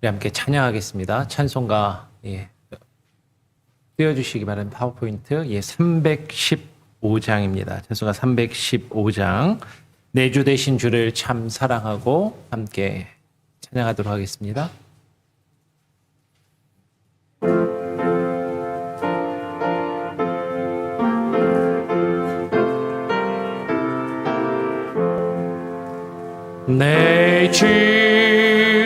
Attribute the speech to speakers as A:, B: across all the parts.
A: 우리 함께 찬양하겠습니다. 찬송가 띄워주시기 바랍니다. 파워포인트 315장입니다. 찬송가 315장. 내 주 되신 주를 참 사랑하고 함께 찬양하도록 하겠습니다. 내 주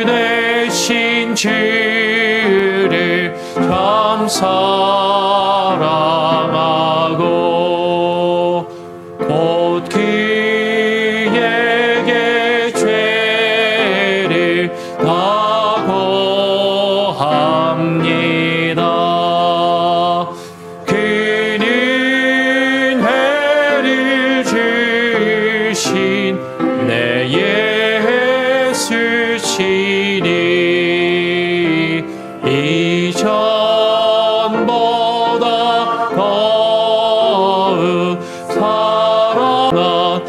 A: 되신 주를 참 사랑하고 곧 그에게 죄를 다 고합니다. 그는 해를 주신 내 예수시니 이전보다 더욱 사랑을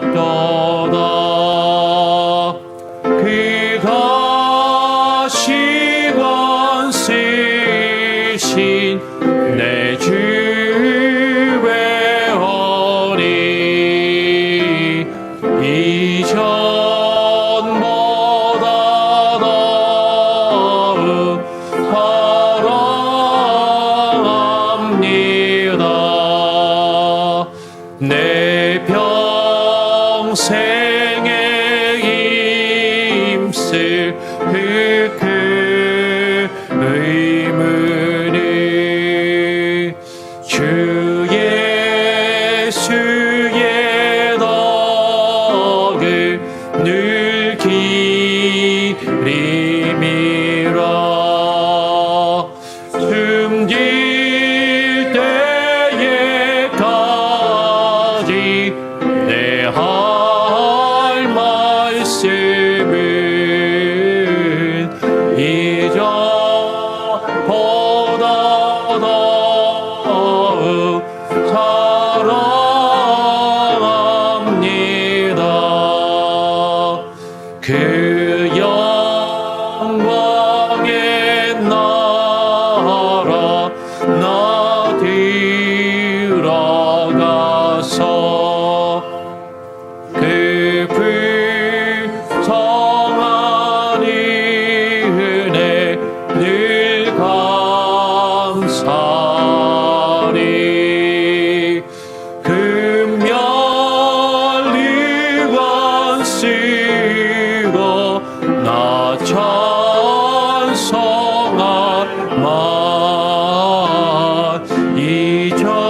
A: 당하셨도다. 그가 시간 쓰신 내 주의 언이 이전보다 더욱 사랑합니다. 내 평생에 힘쓸 그 의무는 주 예수의 덕을 늘 기림이라. 숨길 때에까지 내 할 말씀은 이전보다 더욱 사랑합니다. 그 영광의 나라 나 들어가서 그 불성한 은혜 늘 감사리. 금면류관 쓰고 나 찬송할 만 이전보다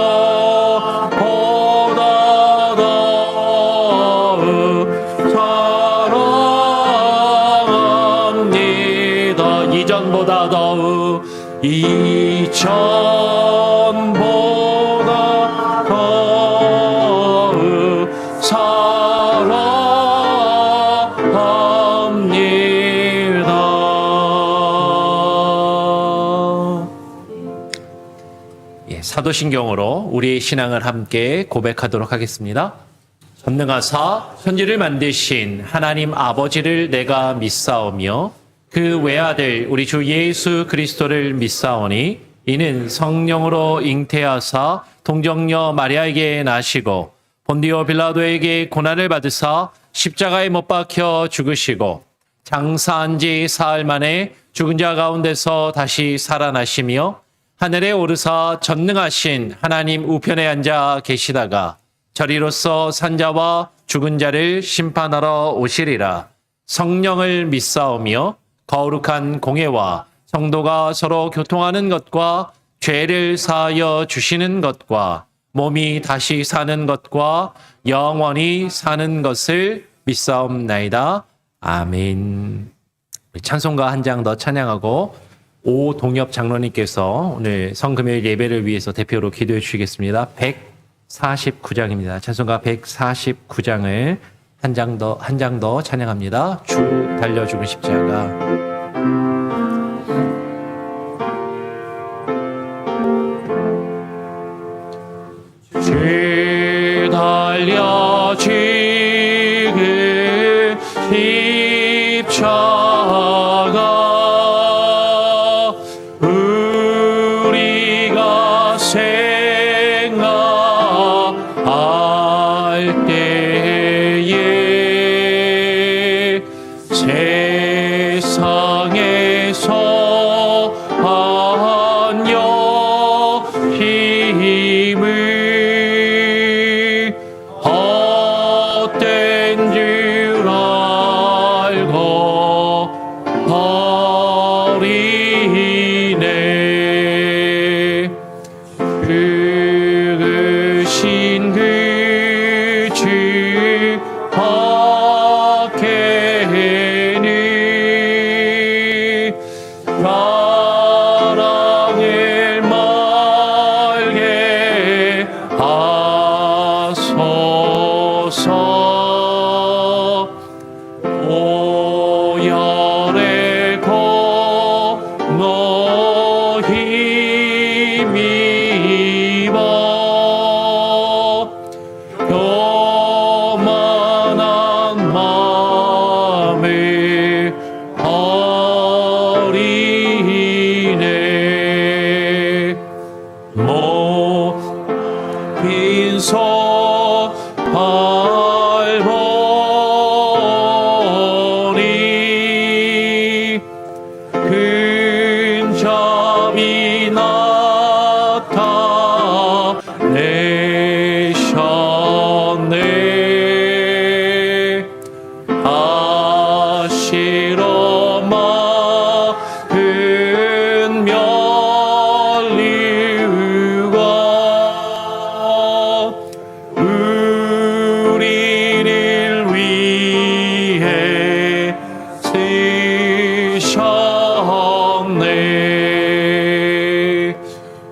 A: 더욱 사랑합니다. 이전보다 더욱 이전보다 더욱 사랑합니다. 사도신경으로 우리의 신앙을 함께 고백하도록 하겠습니다. 전능하사 천지를 만드신 하나님 아버지를 내가 믿사오며 그 외아들 우리 주 예수 그리스도를 믿사오니 이는 성령으로 잉태하사 동정녀 마리아에게 나시고 본디오 빌라도에게 고난을 받으사 십자가에 못 박혀 죽으시고 장사한 지 사흘 만에 죽은 자 가운데서 다시 살아나시며 하늘에 오르사 전능하신 하나님 우편에 앉아 계시다가 저리로서 산자와 죽은 자를 심판하러 오시리라. 성령을 믿사오며 거룩한 공예와 성도가 서로 교통하는 것과 죄를 사하여 주시는 것과 몸이 다시 사는 것과 영원히 사는 것을 믿사옵나이다. 아멘. 찬송가 한 장 더 찬양하고 오동엽 장로님께서 오늘 성금요일 예배를 위해서 대표로 기도해 주시겠습니다. 149장입니다. 찬송가 149장을 한 장 더 찬양합니다. 주 달려 죽은 십자가. 주 달려 죽은 십자가 빈손 할머니 근접이 나타내셨네. 아시러 막은 면류가 우리를 위해 쓰셨네.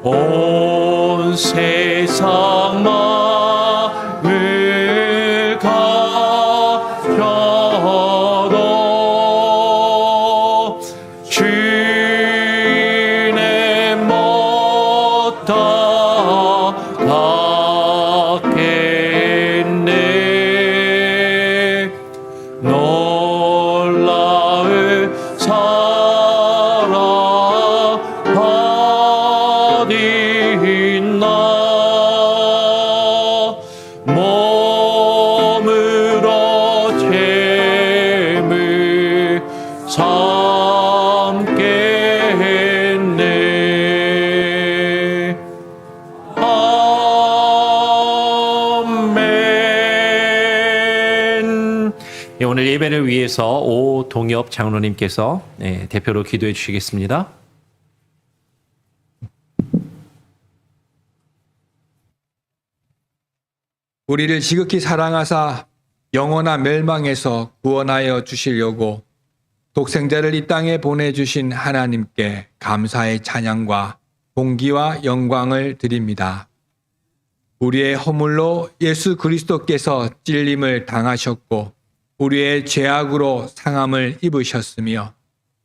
A: 온 세상 마음을 가져도 주님 못 따라가겠네. 놀라운 사랑 어딨나. 몸으로 죄물 삼겠네. 아멘. 예, 오늘 예배를 위해서 오동엽 장로님께서 대표로 기도해 주시겠습니다.
B: 우리를 지극히 사랑하사 영원한 멸망에서 구원하여 주시려고 독생자를 이 땅에 보내주신 하나님께 감사의 찬양과 공기와 영광을 드립니다. 우리의 허물로 예수 그리스도께서 찔림을 당하셨고 우리의 죄악으로 상함을 입으셨으며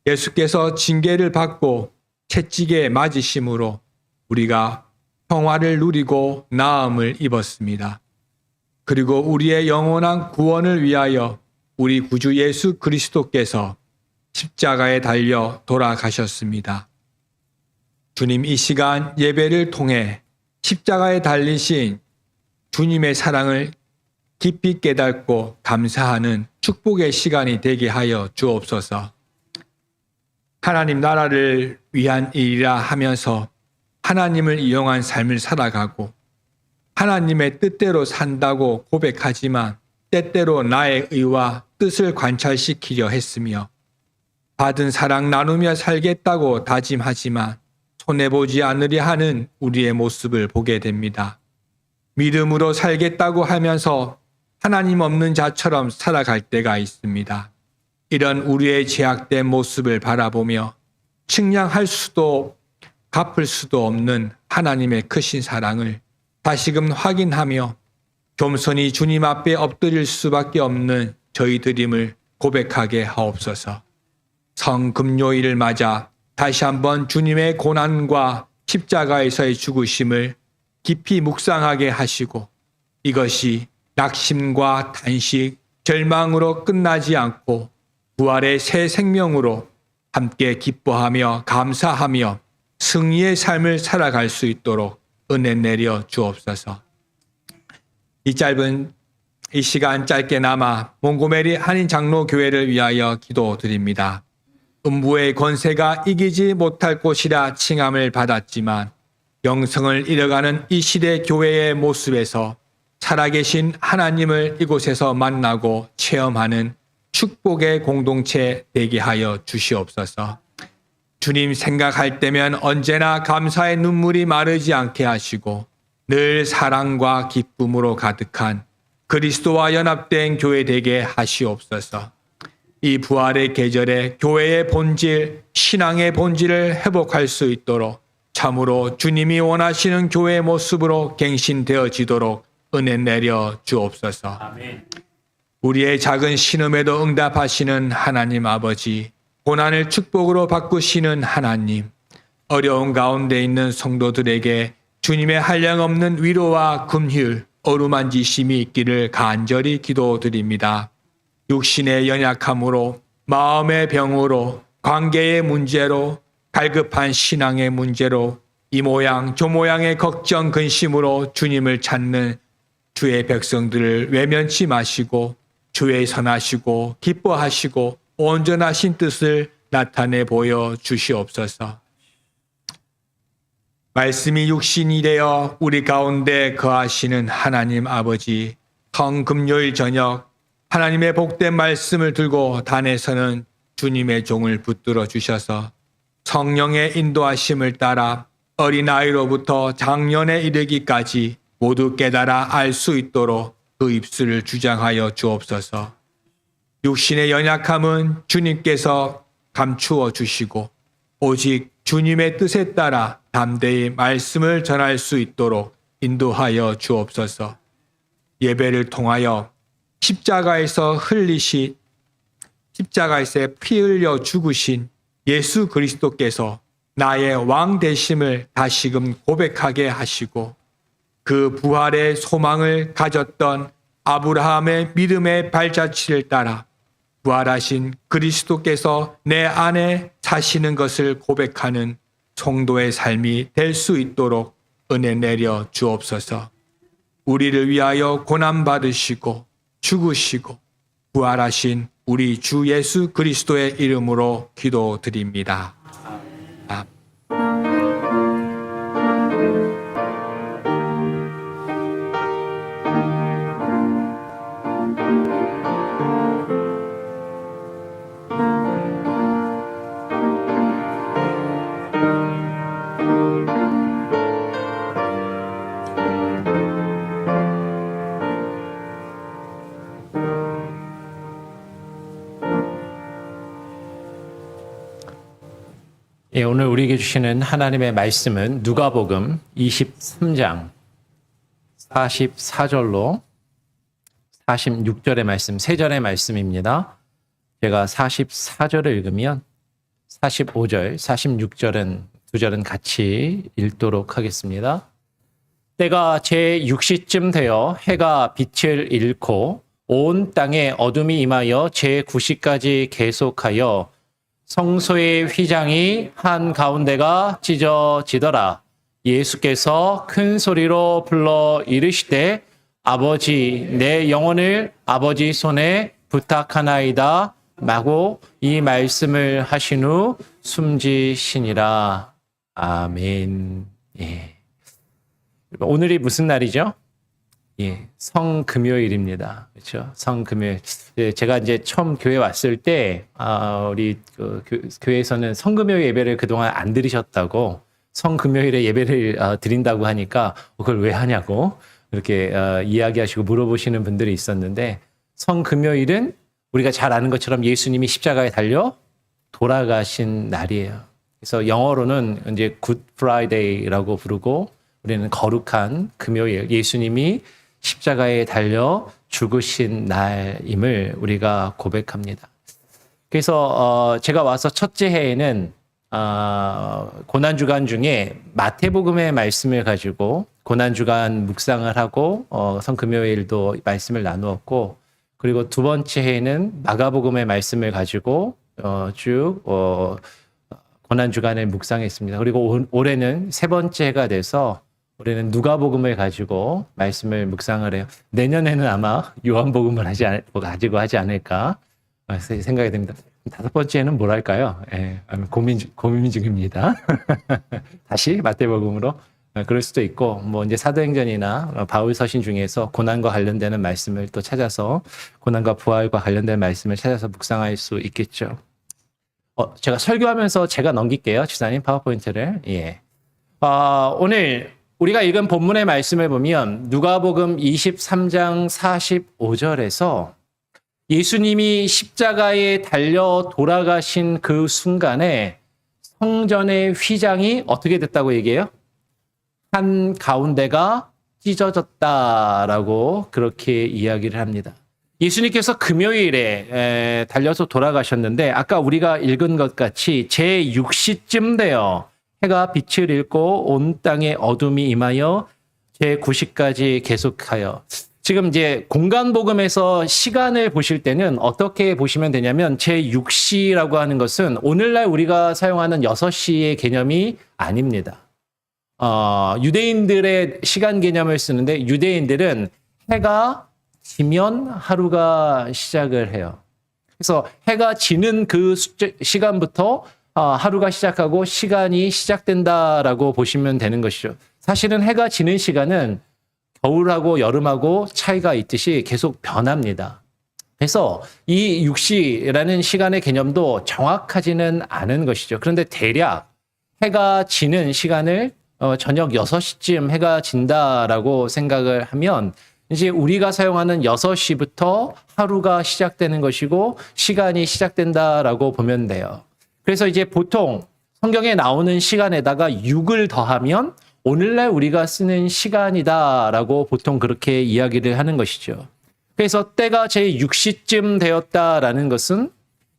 B: 예수께서 징계를 받고 채찍에 맞으심으로 우리가 평화를 누리고 나음을 입었습니다. 그리고 우리의 영원한 구원을 위하여 우리 구주 예수 그리스도께서 십자가에 달려 돌아가셨습니다. 주님, 이 시간 예배를 통해 십자가에 달리신 주님의 사랑을 깊이 깨닫고 감사하는 축복의 시간이 되게 하여 주옵소서. 하나님 나라를 위한 일이라 하면서 하나님을 이용한 삶을 살아가고 하나님의 뜻대로 산다고 고백하지만 때때로 나의 의와 뜻을 관찰시키려 했으며 받은 사랑 나누며 살겠다고 다짐하지만 손해보지 않으려 하는 우리의 모습을 보게 됩니다. 믿음으로 살겠다고 하면서 하나님 없는 자처럼 살아갈 때가 있습니다. 이런 우리의 죄악된 모습을 바라보며 측량할 수도 갚을 수도 없는 하나님의 크신 사랑을 다시금 확인하며 겸손히 주님 앞에 엎드릴 수밖에 없는 저희들임을 고백하게 하옵소서. 성금요일을 맞아 다시 한번 주님의 고난과 십자가에서의 죽으심을 깊이 묵상하게 하시고 이것이 낙심과 탄식, 절망으로 끝나지 않고 부활의 새 생명으로 함께 기뻐하며 감사하며 승리의 삶을 살아갈 수 있도록 은혜 내려 주옵소서. 이 시간 짧게나마 몽고메리 한인 장로교회를 위하여 기도드립니다. 음부의 권세가 이기지 못할 곳이라 칭함을 받았지만 영성을 잃어가는 이 시대 교회의 모습에서 살아계신 하나님을 이곳에서 만나고 체험하는 축복의 공동체 되게 하여 주시옵소서. 주님 생각할 때면 언제나 감사의 눈물이 마르지 않게 하시고 늘 사랑과 기쁨으로 가득한 그리스도와 연합된 교회 되게 하시옵소서. 이 부활의 계절에 교회의 본질, 신앙의 본질을 회복할 수 있도록 참으로 주님이 원하시는 교회의 모습으로 갱신되어지도록 은혜 내려 주옵소서. 아멘. 우리의 작은 신음에도 응답하시는 하나님 아버지, 고난을 축복으로 바꾸시는 하나님, 어려운 가운데 있는 성도들에게 주님의 한량없는 위로와 긍휼, 어루만지심이 있기를 간절히 기도드립니다. 육신의 연약함으로, 마음의 병으로, 관계의 문제로, 갈급한 신앙의 문제로, 이 모양 저 모양의 걱정 근심으로 주님을 찾는 주의 백성들을 외면치 마시고 주의 선하시고 기뻐하시고 온전하신 뜻을 나타내 보여 주시옵소서. 말씀이 육신이 되어 우리 가운데 거하시는 하나님 아버지, 성금요일 저녁 하나님의 복된 말씀을 들고 단에서는 주님의 종을 붙들어 주셔서 성령의 인도하심을 따라 어린아이로부터 장년에 이르기까지 모두 깨달아 알 수 있도록 그 입술을 주장하여 주옵소서. 육신의 연약함은 주님께서 감추어 주시고 오직 주님의 뜻에 따라 담대히 말씀을 전할 수 있도록 인도하여 주옵소서. 예배를 통하여 십자가에서 피 흘려 죽으신 예수 그리스도께서 나의 왕 되심을 다시금 고백하게 하시고 그 부활의 소망을 가졌던 아브라함의 믿음의 발자취를 따라 부활하신 그리스도께서 내 안에 사시는 것을 고백하는 성도의 삶이 될 수 있도록 은혜 내려 주옵소서. 우리를 위하여 고난받으시고 죽으시고 부활하신 우리 주 예수 그리스도의 이름으로 기도드립니다. 아멘.
A: 예, 오늘 우리에게 주시는 하나님의 말씀은 누가복음 23장 44절로 46절의 말씀, 3절의 말씀입니다. 제가 44절을 읽으면 45절, 46절은 두 절은 같이 읽도록 하겠습니다. 때가 제6시쯤 되어 해가 빛을 잃고 온 땅에 어둠이 임하여 제9시까지 계속하여 성소의 휘장이 한 가운데가 찢어지더라. 예수께서 큰 소리로 불러 이르시되 아버지 내 영혼을 아버지 손에 부탁하나이다 마고 이 말씀을 하신 후 숨지시니라. 아멘. 예. 오늘이 무슨 날이죠? 예, 성금요일입니다. 그렇죠? 성금요일. 예, 제가 이제 처음 교회 왔을 때, 우리 교회에서는 성금요일 예배를 그동안 안 드리셨다고, 성금요일에 예배를 드린다고 하니까, 그걸 왜 하냐고, 이렇게 이야기하시고 물어보시는 분들이 있었는데, 성금요일은 우리가 잘 아는 것처럼 예수님이 십자가에 달려 돌아가신 날이에요. 그래서 영어로는 이제 Good Friday라고 부르고, 우리는 거룩한 금요일, 예수님이 십자가에 달려 죽으신 날임을 우리가 고백합니다. 그래서 제가 와서 첫째 해에는 고난주간 중에 마태복음의 말씀을 가지고 고난주간 묵상을 하고 성금요일도 말씀을 나누었고, 그리고 두 번째 해에는 마가복음의 말씀을 가지고 쭉 고난주간을 묵상했습니다. 그리고 올해는 세 번째 해가 돼서 올해는 누가복음을 가지고 말씀을 묵상을 해요. 내년에는 아마 요한복음을 가지고 하지 않을까 생각이 됩니다. 다섯 번째는 뭘 할까요? 예, 고민 중입니다. 다시 마태복음으로 그럴 수도 있고, 뭐 이제 사도행전이나 바울 서신 중에서 고난과 관련되는 말씀을 또 찾아서 고난과 부활과 관련된 말씀을 찾아서 묵상할 수 있겠죠. 제가 설교하면서 제가 넘길게요. 지사님 파워포인트를. 예. 오늘 우리가 읽은 본문의 말씀을 보면 누가복음 23장 45절에서 예수님이 십자가에 달려 돌아가신 그 순간에 성전의 휘장이 어떻게 됐다고 얘기해요? 한 가운데가 찢어졌다라고 그렇게 이야기를 합니다. 예수님께서 금요일에 달려서 돌아가셨는데 아까 우리가 읽은 것 같이 제6시쯤 되어 해가 빛을 잃고 온 땅에 어둠이 임하여 제9시까지 계속하여. 지금 이제 공간복음에서 시간을 보실 때는 어떻게 보시면 되냐면 제6시라고 하는 것은 오늘날 우리가 사용하는 6시의 개념이 아닙니다. 유대인들의 시간 개념을 쓰는데 유대인들은 해가 지면 하루가 시작을 해요. 그래서 해가 지는 그 시간부터 하루가 시작하고 시간이 시작된다라고 보시면 되는 것이죠. 사실은 해가 지는 시간은 겨울하고 여름하고 차이가 있듯이 계속 변합니다. 그래서 이 6시라는 시간의 개념도 정확하지는 않은 것이죠. 그런데 대략 해가 지는 시간을 저녁 6시쯤 해가 진다라고 생각을 하면 이제 우리가 사용하는 6시부터 하루가 시작되는 것이고 시간이 시작된다라고 보면 돼요. 그래서 이제 보통 성경에 나오는 시간에다가 6을 더하면 오늘날 우리가 쓰는 시간이다라고 보통 그렇게 이야기를 하는 것이죠. 그래서 때가 제6시쯤 되었다라는 것은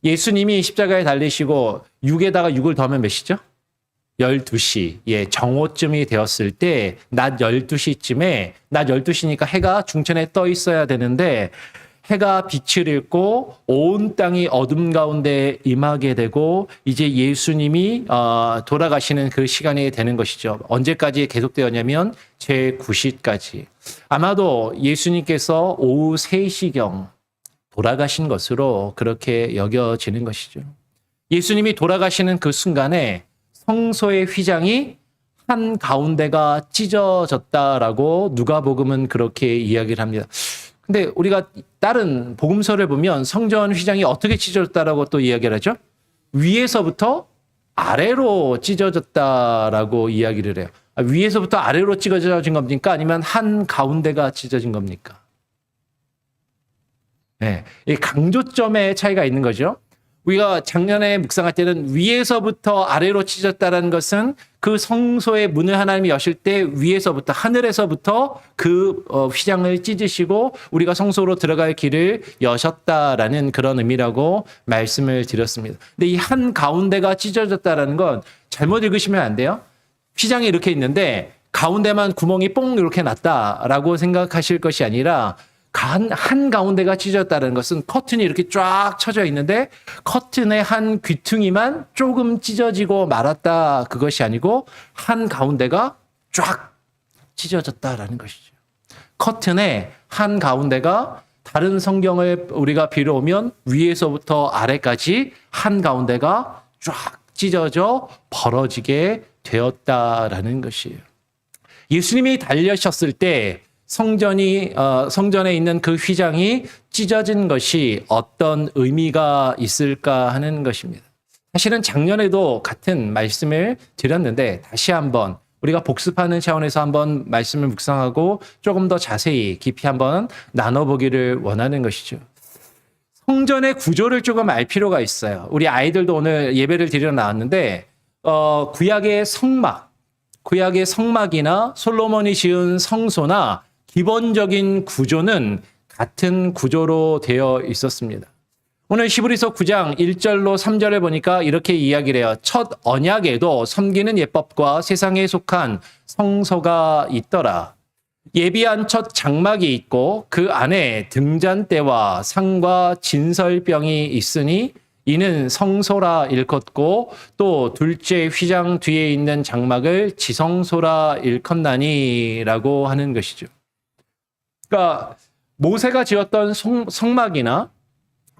A: 예수님이 십자가에 달리시고 6에다가 6을 더하면 몇 시죠? 12시, 정오쯤이 되었을 때 낮 12시쯤에 낮 12시니까 해가 중천에 떠 있어야 되는데 해가 빛을 잃고 온 땅이 어둠 가운데 임하게 되고 이제 예수님이 돌아가시는 그 시간이 되는 것이죠. 언제까지 계속되었냐면 제9시까지. 아마도 예수님께서 오후 3시경 돌아가신 것으로 그렇게 여겨지는 것이죠. 예수님이 돌아가시는 그 순간에 성소의 휘장이 한 가운데가 찢어졌다라고 누가복음은 그렇게 이야기를 합니다. 근데 우리가 다른 복음서를 보면 성전 휘장이 어떻게 찢어졌다라고 또 이야기를 하죠? 위에서부터 아래로 찢어졌다라고 이야기를 해요. 위에서부터 아래로 찢어진 겁니까? 아니면 한 가운데가 찢어진 겁니까? 네, 이 강조점의 차이가 있는 거죠. 우리가 작년에 묵상할 때는 위에서부터 아래로 찢어졌다는 것은 그 성소의 문을 하나님이 여실 때 위에서부터 하늘에서부터 그 휘장을 찢으시고 우리가 성소로 들어갈 길을 여셨다라는 그런 의미라고 말씀을 드렸습니다. 근데 이 한 가운데가 찢어졌다라는 건 잘못 읽으시면 안 돼요. 휘장이 이렇게 있는데 가운데만 구멍이 뽕 이렇게 났다라고 생각하실 것이 아니라 한 가운데가 찢어졌다는 것은 커튼이 이렇게 쫙 쳐져 있는데 커튼의 한 귀퉁이만 조금 찢어지고 말았다 그것이 아니고 한 가운데가 쫙 찢어졌다라는 것이죠. 커튼의 한 가운데가 다른 성경을 우리가 빌어오면 위에서부터 아래까지 한 가운데가 쫙 찢어져 벌어지게 되었다라는 것이에요. 예수님이 달려셨을 때 성전에 있는 그 휘장이 찢어진 것이 어떤 의미가 있을까 하는 것입니다. 사실은 작년에도 같은 말씀을 드렸는데 다시 한번 우리가 복습하는 차원에서 한번 말씀을 묵상하고 조금 더 자세히 깊이 한번 나눠보기를 원하는 것이죠. 성전의 구조를 조금 알 필요가 있어요. 우리 아이들도 오늘 예배를 드리러 나왔는데 구약의 성막이나 솔로몬이 지은 성소나 기본적인 구조는 같은 구조로 되어 있었습니다. 오늘 히브리서 9장 1절로 3절을 보니까 이렇게 이야기를 해요. 첫 언약에도 섬기는 예법과 세상에 속한 성소가 있더라. 예비한 첫 장막이 있고 그 안에 등잔대와 상과 진설병이 있으니 이는 성소라 일컫고 또 둘째 휘장 뒤에 있는 장막을 지성소라 일컫나니라고 하는 것이죠. 그러니까 모세가 지었던 성막이나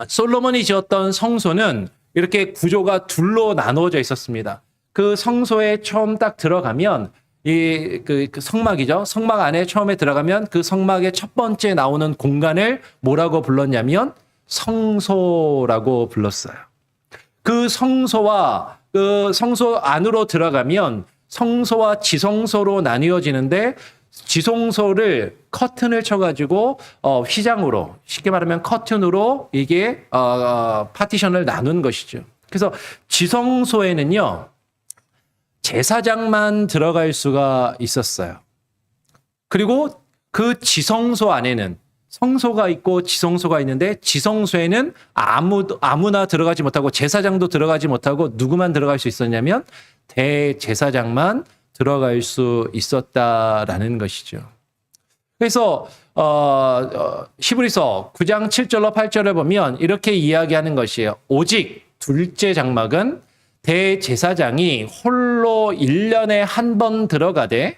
A: 솔로몬이 지었던 성소는 이렇게 구조가 둘로 나누어져 있었습니다. 그 성소에 처음 딱 들어가면 그 성막이죠. 성막 안에 처음에 들어가면 그 성막의 첫 번째 나오는 공간을 뭐라고 불렀냐면 성소라고 불렀어요. 그 성소와 그 성소 안으로 들어가면 성소와 지성소로 나뉘어지는데 지성소를 커튼을 쳐가지고 휘장으로 쉽게 말하면 커튼으로 이게 파티션을 나눈 것이죠. 그래서 지성소에는요 제사장만 들어갈 수가 있었어요. 그리고 그 지성소 안에는 성소가 있고 지성소가 있는데 지성소에는 아무나 들어가지 못하고 제사장도 들어가지 못하고 누구만 들어갈 수 있었냐면 대제사장만 들어갈 수 있었다라는 것이죠. 그래서 히브리서 9장 7절로 8절을 보면 이렇게 이야기하는 것이에요. 오직 둘째 장막은 대제사장이 홀로 1년에 한 번 들어가되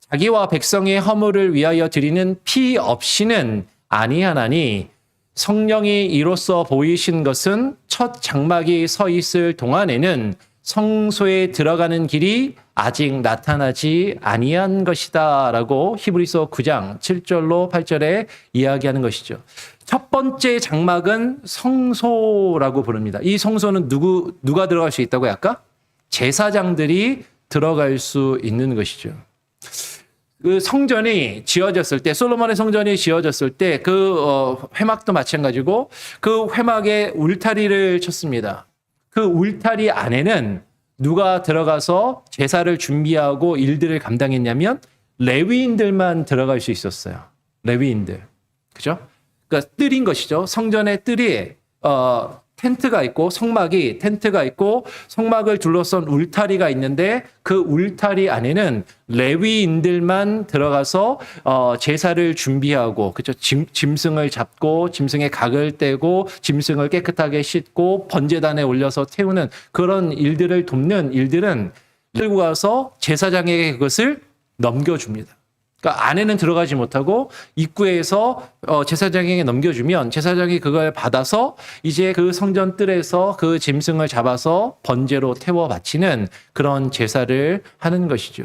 A: 자기와 백성의 허물을 위하여 드리는 피 없이는 아니하나니 성령이 이로써 보이신 것은 첫 장막이 서 있을 동안에는 성소에 들어가는 길이 아직 나타나지 아니한 것이다라고 히브리서 9장 7절로 8절에 이야기하는 것이죠. 첫 번째 장막은 성소라고 부릅니다. 이 성소는 누가 들어갈 수 있다고요? 아까 제사장들이 들어갈 수 있는 것이죠. 그 성전이 지어졌을 때, 솔로몬의 성전이 지어졌을 때 그 회막도 마찬가지고 그 회막에 울타리를 쳤습니다. 그 울타리 안에는 누가 들어가서 제사를 준비하고 일들을 감당했냐면 레위인들만 들어갈 수 있었어요. 레위인들. 그죠? 그러니까 뜰인 것이죠. 성전의 뜰이 텐트가 있고 성막이 텐트가 있고 성막을 둘러싼 울타리가 있는데 그 울타리 안에는 레위인들만 들어가서 제사를 준비하고 그죠? 짐승을 잡고 짐승의 각을 떼고 짐승을 깨끗하게 씻고 번제단에 올려서 태우는 그런 일들을 돕는 일들은 들고 가서 제사장에게 그것을 넘겨줍니다. 그러니까 안에는 들어가지 못하고 입구에서 제사장에게 넘겨주면 제사장이 그걸 받아서 이제 그 성전 뜰에서 그 짐승을 잡아서 번제로 태워 바치는 그런 제사를 하는 것이죠.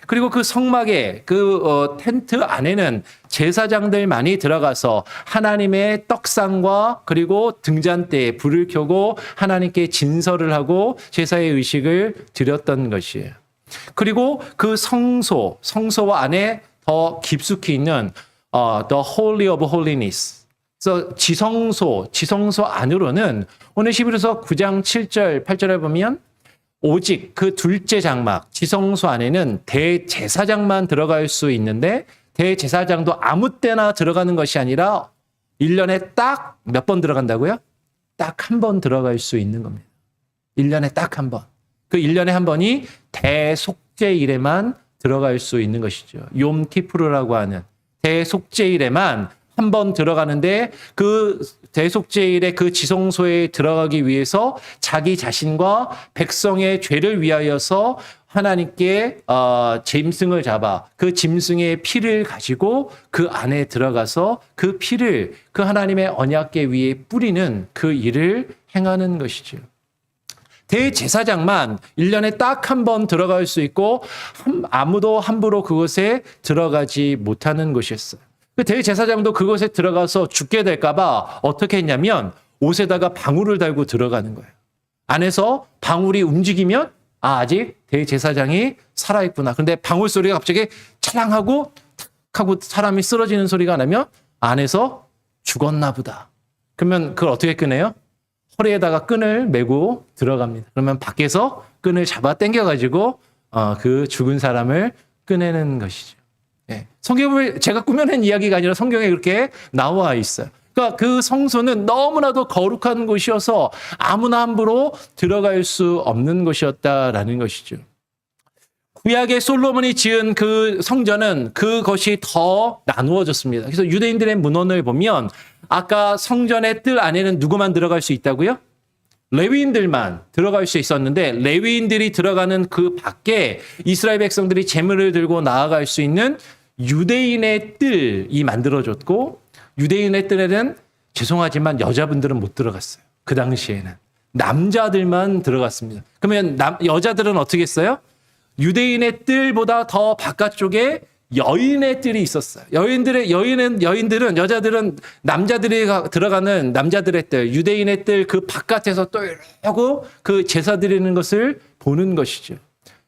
A: 그리고 그 성막의 그 텐트 안에는 제사장들만이 들어가서 하나님의 떡상과 그리고 등잔대에 불을 켜고 하나님께 진설을 하고 제사의 의식을 드렸던 것이에요. 그리고 그 성소와 안에 더 깊숙이 있는 The Holy of Holiness. 그래서 지성소 안으로는 오늘 히브리서 9장 7절, 8절에 보면 오직 그 둘째 장막, 지성소 안에는 대제사장만 들어갈 수 있는데 대제사장도 아무 때나 들어가는 것이 아니라 1년에 딱 몇 번 들어간다고요? 딱 한 번 들어갈 수 있는 겁니다. 1년에 딱 한 번. 그 1년에 한 번이 대속죄일에만 들어갈 수 있는 것이죠. 욤 키푸르라고 하는 대속죄일에만 한 번 들어가는데 그 대속죄일의 그 지성소에 들어가기 위해서 자기 자신과 백성의 죄를 위하여서 하나님께 짐승을 잡아 그 짐승의 피를 가지고 그 안에 들어가서 그 피를 그 하나님의 언약궤 위에 뿌리는 그 일을 행하는 것이죠. 대제사장만 1년에 딱 한 번 들어갈 수 있고 아무도 함부로 그곳에 들어가지 못하는 것이었어요. 그 대제사장도 그곳에 들어가서 죽게 될까 봐 어떻게 했냐면 옷에다가 방울을 달고 들어가는 거예요. 안에서 방울이 움직이면 아직 대제사장이 살아있구나. 그런데 방울 소리가 갑자기 차랑하고 탁 하고 사람이 쓰러지는 소리가 나면 안에서 죽었나 보다. 그러면 그걸 어떻게 꺼내요? 허리에다가 끈을 메고 들어갑니다. 그러면 밖에서 끈을 잡아 당겨가지고 그 죽은 사람을 꺼내는 것이죠. 예. 성경을 제가 꾸며낸 이야기가 아니라 성경에 그렇게 나와 있어요. 그러니까 그 성소는 너무나도 거룩한 곳이어서 아무나 함부로 들어갈 수 없는 곳이었다라는 것이죠. 구약의 솔로몬이 지은 그 성전은 그것이 더 나누어졌습니다. 그래서 유대인들의 문헌을 보면 아까 성전의 뜰 안에는 누구만 들어갈 수 있다고요? 레위인들만 들어갈 수 있었는데 레위인들이 들어가는 그 밖에 이스라엘 백성들이 제물을 들고 나아갈 수 있는 유대인의 뜰이 만들어졌고 유대인의 뜰에는 죄송하지만 여자분들은 못 들어갔어요. 그 당시에는. 남자들만 들어갔습니다. 그러면 여자들은 어떻게 했어요? 유대인의 뜰보다 더 바깥쪽에 여인의 뜰이 있었어요. 여인들은 여자들은 남자들이 들어가는 남자들의 뜰, 유대인의 뜰 그 바깥에서 또 이러고 그 제사 드리는 것을 보는 것이죠.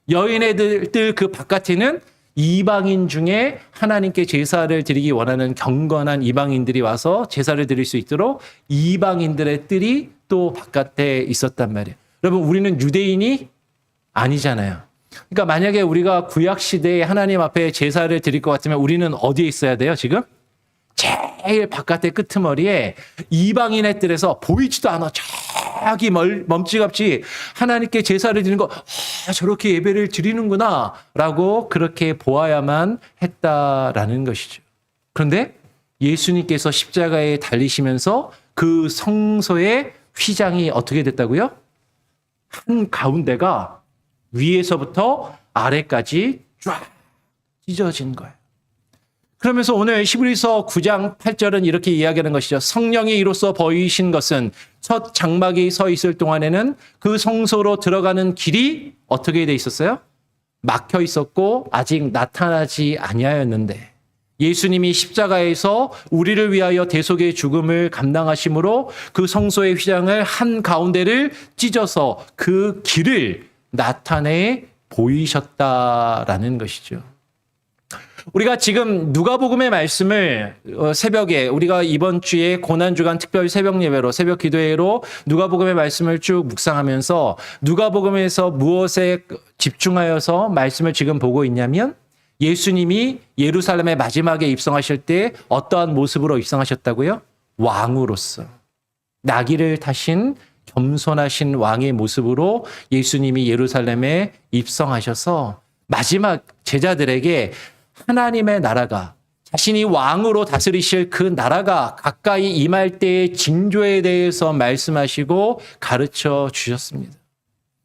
A: 여인의 뜰 그 바깥에는 이방인 중에 하나님께 제사를 드리기 원하는 경건한 이방인들이 와서 제사를 드릴 수 있도록 이방인들의 뜰이 또 바깥에 있었단 말이에요. 여러분, 우리는 유대인이 아니잖아요. 그러니까 만약에 우리가 구약 시대에 하나님 앞에 제사를 드릴 것 같으면 우리는 어디에 있어야 돼요, 지금? 제일 바깥의 끄트머리에 이방인의 뜰에서 보이지도 않아. 저기 멈찌감치 하나님께 제사를 드리는 거, 저렇게 예배를 드리는구나 라고 그렇게 보아야만 했다라는 것이죠. 그런데 예수님께서 십자가에 달리시면서 그 성소의 휘장이 어떻게 됐다고요? 한 가운데가 위에서부터 아래까지 쫙 찢어진 거예요. 그러면서 오늘 히브리서 9장 8절은 이렇게 이야기하는 것이죠. 성령이 이로써 보이신 것은 첫 장막이 서 있을 동안에는 그 성소로 들어가는 길이 어떻게 돼 있었어요? 막혀 있었고 아직 나타나지 아니하였는데 예수님이 십자가에서 우리를 위하여 대속의 죽음을 감당하심으로 그 성소의 휘장을 한 가운데를 찢어서 그 길을 나타내 보이셨다라는 것이죠. 우리가 지금 누가복음의 말씀을 새벽에 우리가 이번 주에 고난주간 특별 새벽 예배로 새벽 기도회로 누가복음의 말씀을 쭉 묵상하면서 누가복음에서 무엇에 집중하여서 말씀을 지금 보고 있냐면 예수님이 예루살렘의 마지막에 입성하실 때 어떠한 모습으로 입성하셨다고요? 왕으로서 나귀를 타신 겸손하신 왕의 모습으로 예수님이 예루살렘에 입성하셔서 마지막 제자들에게 하나님의 나라가 자신이 왕으로 다스리실 그 나라가 가까이 임할 때의 징조에 대해서 말씀하시고 가르쳐 주셨습니다.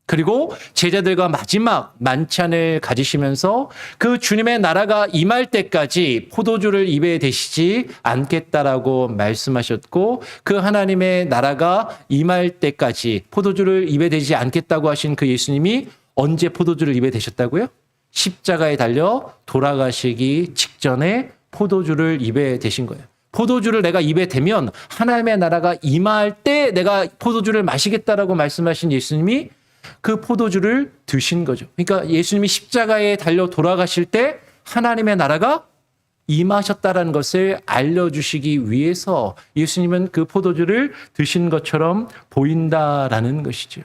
A: 그리고 제자들과 마지막 만찬을 가지시면서 그 주님의 나라가 임할 때까지 포도주를 입에 대시지 않겠다라고 말씀하셨고 그 하나님의 나라가 임할 때까지 포도주를 입에 대지 않겠다고 하신 그 예수님이 언제 포도주를 입에 대셨다고요? 십자가에 달려 돌아가시기 직전에 포도주를 입에 대신 거예요. 포도주를 내가 입에 대면 하나님의 나라가 임할 때 내가 포도주를 마시겠다라고 말씀하신 예수님이 그 포도주를 드신 거죠. 그러니까 예수님이 십자가에 달려 돌아가실 때 하나님의 나라가 임하셨다라는 것을 알려주시기 위해서 예수님은 그 포도주를 드신 것처럼 보인다라는 것이죠.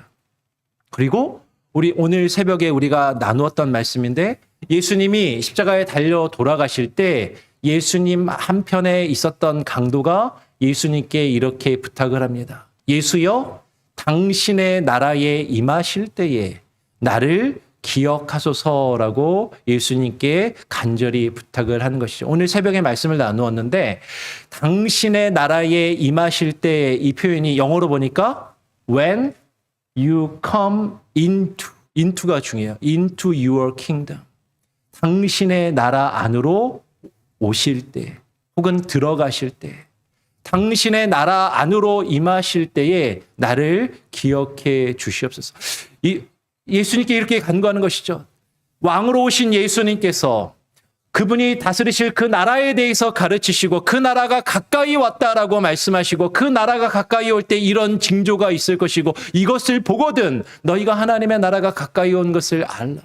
A: 그리고 우리 오늘 새벽에 우리가 나누었던 말씀인데 예수님이 십자가에 달려 돌아가실 때 예수님 한편에 있었던 강도가 예수님께 이렇게 부탁을 합니다. 예수여, 당신의 나라에 임하실 때에 나를 기억하소서라고 예수님께 간절히 부탁을 하는 것이죠. 오늘 새벽에 말씀을 나누었는데 당신의 나라에 임하실 때 이 표현이 영어로 보니까 when you come into가 중요해요. into your kingdom. 당신의 나라 안으로 오실 때 혹은 들어가실 때 당신의 나라 안으로 임하실 때에 나를 기억해 주시옵소서. 예수님께 이렇게 간구하는 것이죠. 왕으로 오신 예수님께서 그분이 다스리실 그 나라에 대해서 가르치시고 그 나라가 가까이 왔다라고 말씀하시고 그 나라가 가까이 올 때 이런 징조가 있을 것이고 이것을 보거든 너희가 하나님의 나라가 가까이 온 것을 알라.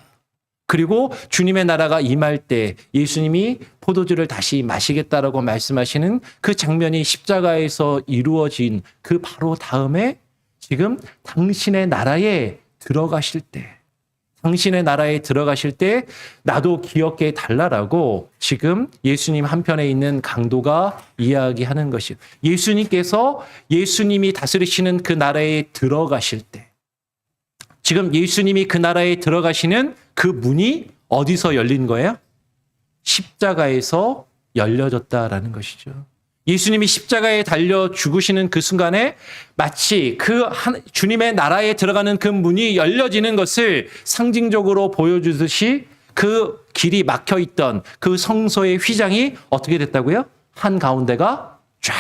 A: 그리고 주님의 나라가 임할 때 예수님이 포도주를 다시 마시겠다라고 말씀하시는 그 장면이 십자가에서 이루어진 그 바로 다음에 지금 당신의 나라에 들어가실 때 당신의 나라에 들어가실 때 나도 기억해 달라라고 지금 예수님 한편에 있는 강도가 이야기하는 것이에요. 예수님께서 예수님이 다스리시는 그 나라에 들어가실 때 지금 예수님이 그 나라에 들어가시는 그 문이 어디서 열린 거예요? 십자가에서 열려졌다라는 것이죠. 예수님이 십자가에 달려 죽으시는 그 순간에 마치 주님의 나라에 들어가는 그 문이 열려지는 것을 상징적으로 보여주듯이 그 길이 막혀있던 그 성소의 휘장이 어떻게 됐다고요? 한 가운데가 쫙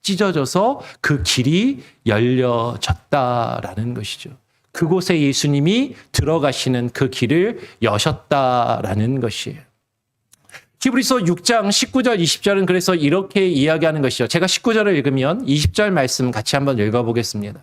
A: 찢어져서 그 길이 열려졌다라는 것이죠. 그곳에 예수님이 들어가시는 그 길을 여셨다라는 것이에요. 히브리서 6장 19절 20절은 그래서 이렇게 이야기하는 것이죠. 제가 19절을 읽으면 20절 말씀 같이 한번 읽어보겠습니다.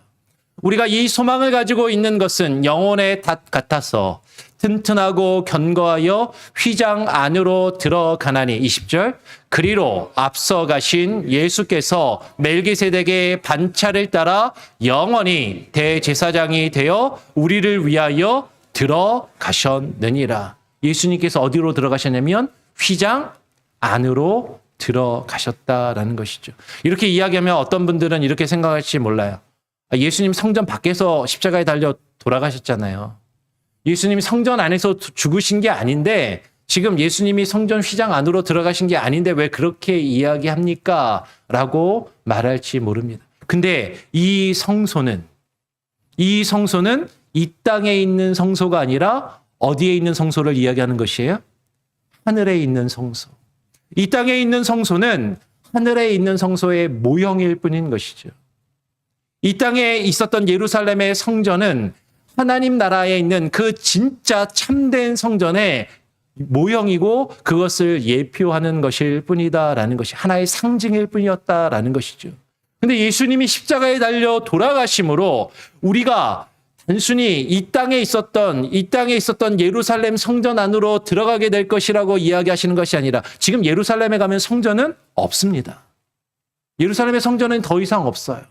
A: 우리가 이 소망을 가지고 있는 것은 영혼의 닷 같아서 튼튼하고 견고하여 휘장 안으로 들어가나니 20절 그리로 앞서 가신 예수께서 멜기세덱의 반차를 따라 영원히 대제사장이 되어 우리를 위하여 들어가셨느니라. 예수님께서 어디로 들어가셨냐면 휘장 안으로 들어가셨다라는 것이죠. 이렇게 이야기하면 어떤 분들은 이렇게 생각할지 몰라요. 예수님 성전 밖에서 십자가에 달려 돌아가셨잖아요. 예수님이 성전 안에서 죽으신 게 아닌데 지금 예수님이 성전 휘장 안으로 들어가신 게 아닌데 왜 그렇게 이야기합니까? 라고 말할지 모릅니다. 근데 이 성소는 이 땅에 있는 성소가 아니라 어디에 있는 성소를 이야기하는 것이에요? 하늘에 있는 성소. 이 땅에 있는 성소는 하늘에 있는 성소의 모형일 뿐인 것이죠. 이 땅에 있었던 예루살렘의 성전은 하나님 나라에 있는 그 진짜 참된 성전의 모형이고 그것을 예표하는 것일 뿐이다라는 것이 하나의 상징일 뿐이었다라는 것이죠. 근데 예수님이 십자가에 달려 돌아가심으로 우리가 단순히 이 땅에 있었던 예루살렘 성전 안으로 들어가게 될 것이라고 이야기하시는 것이 아니라 지금 예루살렘에 가면 성전은 없습니다. 예루살렘의 성전은 더 이상 없어요.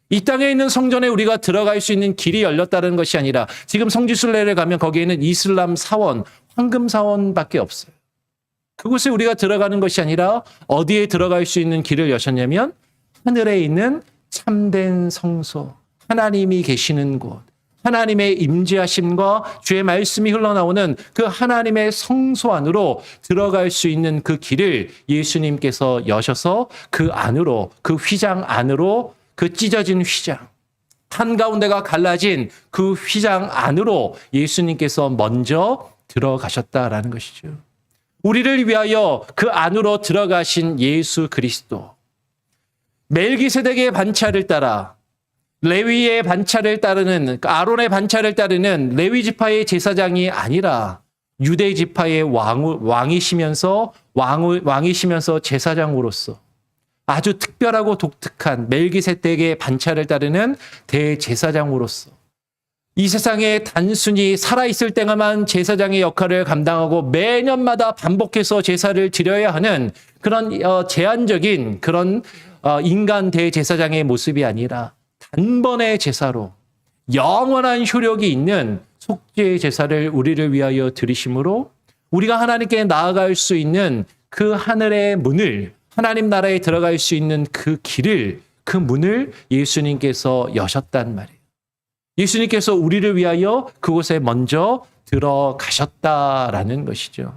A: 이 땅에 있는 성전에 우리가 들어갈 수 있는 길이 열렸다는 것이 아니라 지금 성지순례를 가면 거기에는 이슬람 사원, 황금 사원밖에 없어요. 그곳에 우리가 들어가는 것이 아니라 어디에 들어갈 수 있는 길을 여셨냐면 하늘에 있는 참된 성소, 하나님이 계시는 곳, 하나님의 임재하심과 주의 말씀이 흘러나오는 그 하나님의 성소 안으로 들어갈 수 있는 그 길을 예수님께서 여셔서 그 안으로, 그 휘장 안으로, 그 찢어진 휘장, 한가운데가 갈라진 그 휘장 안으로 예수님께서 먼저 들어가셨다라는 것이죠. 우리를 위하여 그 안으로 들어가신 예수 그리스도. 멜기세덱의 반차를 따라 레위의 반차를 따르는 아론의 반차를 따르는 레위 지파의 제사장이 아니라 유대 지파의 왕이시면서 제사장으로서 아주 특별하고 독특한 멜기세덱의 반차를 따르는 대제사장으로서 이 세상에 단순히 살아있을 때만 제사장의 역할을 감당하고 매년마다 반복해서 제사를 드려야 하는 그런 제한적인 그런 인간 대제사장의 모습이 아니라 단번의 제사로 영원한 효력이 있는 속죄의 제사를 우리를 위하여 드리심으로 우리가 하나님께 나아갈 수 있는 그 하늘의 문을 하나님 나라에 들어갈 수 있는 그 길을 그 문을 예수님께서 여셨단 말이에요. 예수님께서 우리를 위하여 그곳에 먼저 들어가셨다라는 것이죠.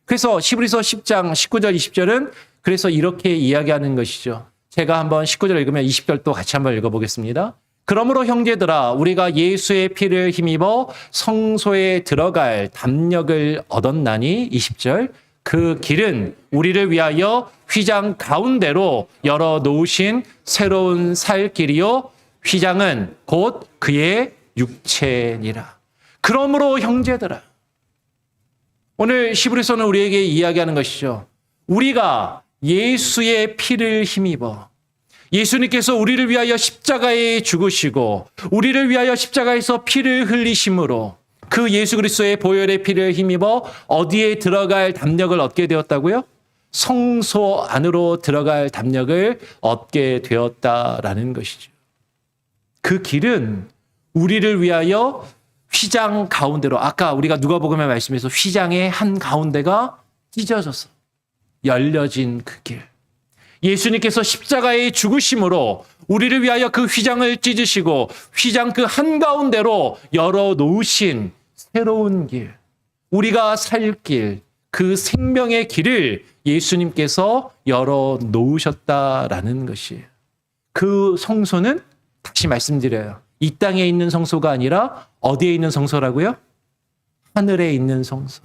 A: 그래서 히브리서 10장 19절 20절은 그래서 이렇게 이야기하는 것이죠. 제가 한번 19절 읽으면 20절도 같이 한번 읽어보겠습니다. 그러므로 형제들아 우리가 예수의 피를 힘입어 성소에 들어갈 담력을 얻었나니 20절 그 길은 우리를 위하여 휘장 가운데로 열어 놓으신 새로운 살 길이요 휘장은 곧 그의 육체니라. 그러므로 형제들아 오늘 히브리서는 우리에게 이야기하는 것이죠. 우리가 예수의 피를 힘입어 예수님께서 우리를 위하여 십자가에 죽으시고 우리를 위하여 십자가에서 피를 흘리심으로 그 예수 그리스도의 보혈의 피를 힘입어 어디에 들어갈 담력을 얻게 되었다고요? 성소 안으로 들어갈 담력을 얻게 되었다라는 것이죠. 그 길은 우리를 위하여 휘장 가운데로 아까 우리가 누가복음의 말씀에서 휘장의 한 가운데가 찢어져서 열려진 그 길. 예수님께서 십자가에 죽으심으로 우리를 위하여 그 휘장을 찢으시고 휘장 그 한가운데로 열어놓으신 새로운 길, 우리가 살 길, 그 생명의 길을 예수님께서 열어놓으셨다라는 것이에요. 그 성소는 다시 말씀드려요. 이 땅에 있는 성소가 아니라 어디에 있는 성소라고요? 하늘에 있는 성소.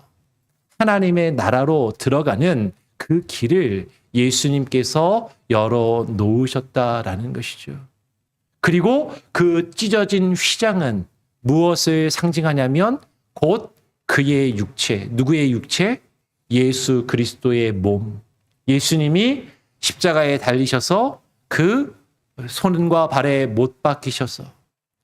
A: 하나님의 나라로 들어가는 그 길을 예수님께서 열어놓으셨다라는 것이죠. 그리고 그 찢어진 휘장은 무엇을 상징하냐면 곧 그의 육체, 누구의 육체? 예수 그리스도의 몸. 예수님이 십자가에 달리셔서 그 손과 발에 못 박히셔서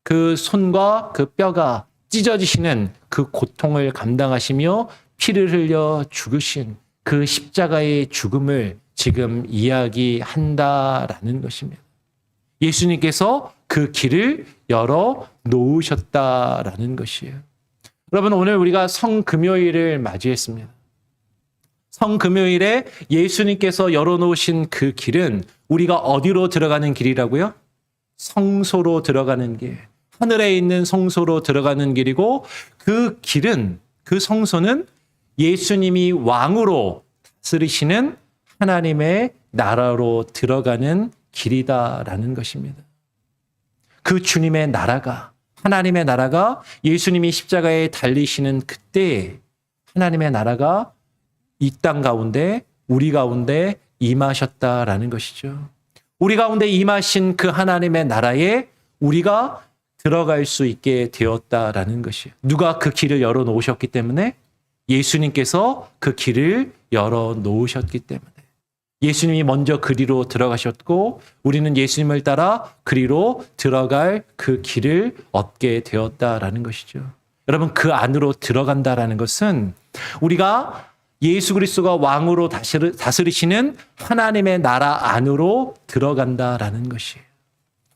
A: 그 손과 그 뼈가 찢어지시는 그 고통을 감당하시며 피를 흘려 죽으신 그 십자가의 죽음을 지금 이야기한다라는 것입니다. 예수님께서 그 길을 열어 놓으셨다라는 것이에요. 여러분 오늘 우리가 성금요일을 맞이했습니다. 성금요일에 예수님께서 열어놓으신 그 길은 우리가 어디로 들어가는 길이라고요? 성소로 들어가는 길. 하늘에 있는 성소로 들어가는 길이고 그 길은 그 성소는 예수님이 왕으로 다스리시는 하나님의 나라로 들어가는 길이다라는 것입니다. 그 주님의 나라가 하나님의 나라가 예수님이 십자가에 달리시는 그때 하나님의 나라가 이 땅 가운데 우리 가운데 임하셨다라는 것이죠. 우리 가운데 임하신 그 하나님의 나라에 우리가 들어갈 수 있게 되었다라는 것이에요. 누가 그 길을 열어놓으셨기 때문에? 예수님께서 그 길을 열어놓으셨기 때문에. 예수님이 먼저 그리로 들어가셨고 우리는 예수님을 따라 그리로 들어갈 그 길을 얻게 되었다라는 것이죠. 여러분, 그 안으로 들어간다라는 것은 우리가 예수 그리스도가 왕으로 다스리시는 하나님의 나라 안으로 들어간다라는 것이에요.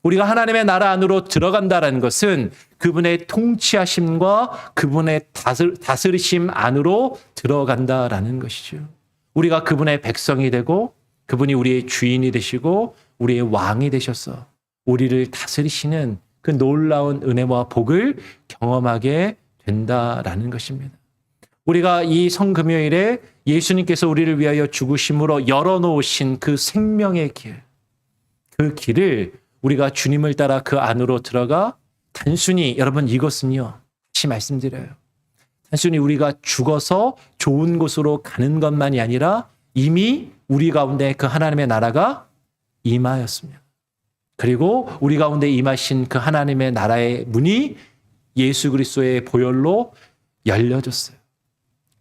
A: 우리가 하나님의 나라 안으로 들어간다라는 것은 그분의 통치하심과 그분의 다스리심 안으로 들어간다라는 것이죠. 우리가 그분의 백성이 되고 그분이 우리의 주인이 되시고 우리의 왕이 되셔서 우리를 다스리시는 그 놀라운 은혜와 복을 경험하게 된다라는 것입니다. 우리가 이 성금요일에 예수님께서 우리를 위하여 죽으심으로 열어놓으신 그 생명의 길, 그 길을 우리가 주님을 따라 그 안으로 들어가 단순히 여러분 이것은요, 다시 말씀드려요. 단순히 우리가 죽어서 좋은 곳으로 가는 것만이 아니라 이미 우리 가운데 그 하나님의 나라가 임하였습니다. 그리고 우리 가운데 임하신 그 하나님의 나라의 문이 예수 그리스도의 보혈로 열려졌어요.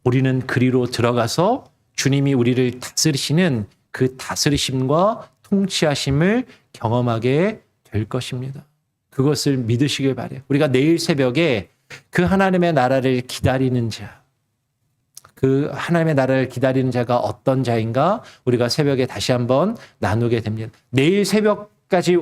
A: 우리는 그리로 들어가서 주님이 우리를 다스리시는 그 다스리심과 통치하심을 경험하게 될 것입니다. 그것을 믿으시길 바라요. 우리가 내일 새벽에 그 하나님의 나라를 기다리는 자, 그 하나님의 나라를 기다리는 자가 어떤 자인가 우리가 새벽에 다시 한번 나누게 됩니다. 내일 새벽까지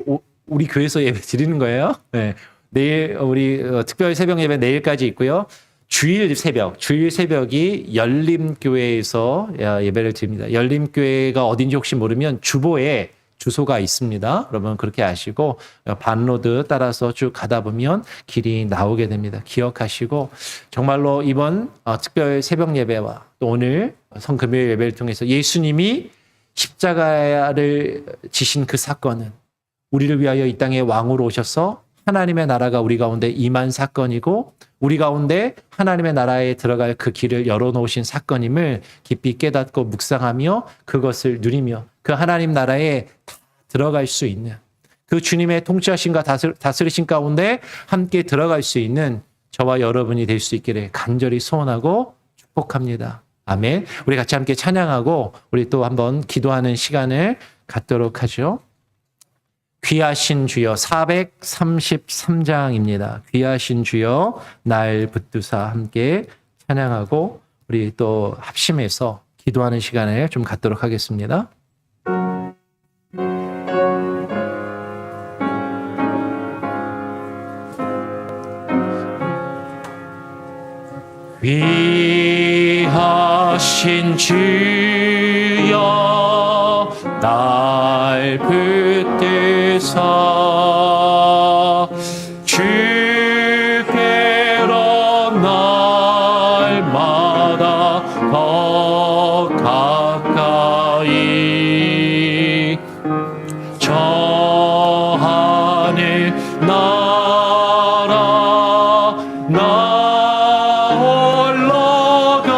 A: 우리 교회에서 예배 드리는 거예요. 네. 내일 우리 특별 새벽 예배 내일까지 있고요. 주일 새벽이 열림교회에서 예배를 드립니다. 열림교회가 어딘지 혹시 모르면 주보에 주소가 있습니다. 여러분 그렇게 아시고 반로드 따라서 쭉 가다 보면 길이 나오게 됩니다. 기억하시고 정말로 이번 특별 새벽 예배와 또 오늘 성금요일 예배를 통해서 예수님이 십자가를 지신 그 사건은 우리를 위하여 이 땅에 왕으로 오셔서 하나님의 나라가 우리 가운데 임한 사건이고 우리 가운데 하나님의 나라에 들어갈 그 길을 열어놓으신 사건임을 깊이 깨닫고 묵상하며 그것을 누리며 그 하나님 나라에 들어갈 수 있는 그 주님의 통치하심과 다스리심 가운데 함께 들어갈 수 있는 저와 여러분이 될 수 있기를 간절히 소원하고 축복합니다. 아멘. 우리 같이 함께 찬양하고 우리 또 한번 기도하는 시간을 갖도록 하죠. 귀하신 주여 433장입니다. 귀하신 주여 날 붙드사 함께 찬양하고 우리 또 합심해서 기도하는 시간을 좀 갖도록 하겠습니다. 귀하신 주여 날 붙드사 주께로 날마다 더 가까이 저 하늘 나라 올라가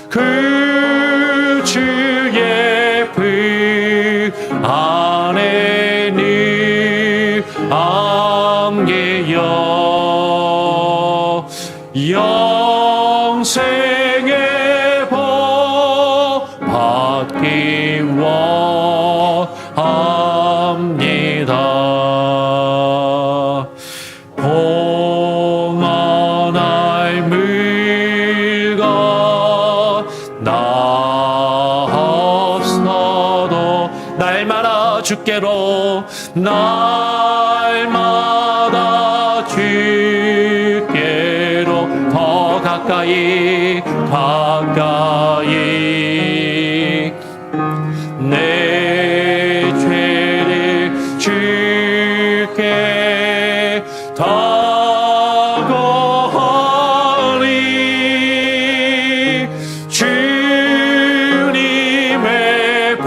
A: 그 주의 품 안에는 안개여 영생의 복 받기 원합니다. 고난할 물과 나 없어도 날마다 주께로 날마다 주께로 더 가까이 내 죄를 주께 다고하리 주님의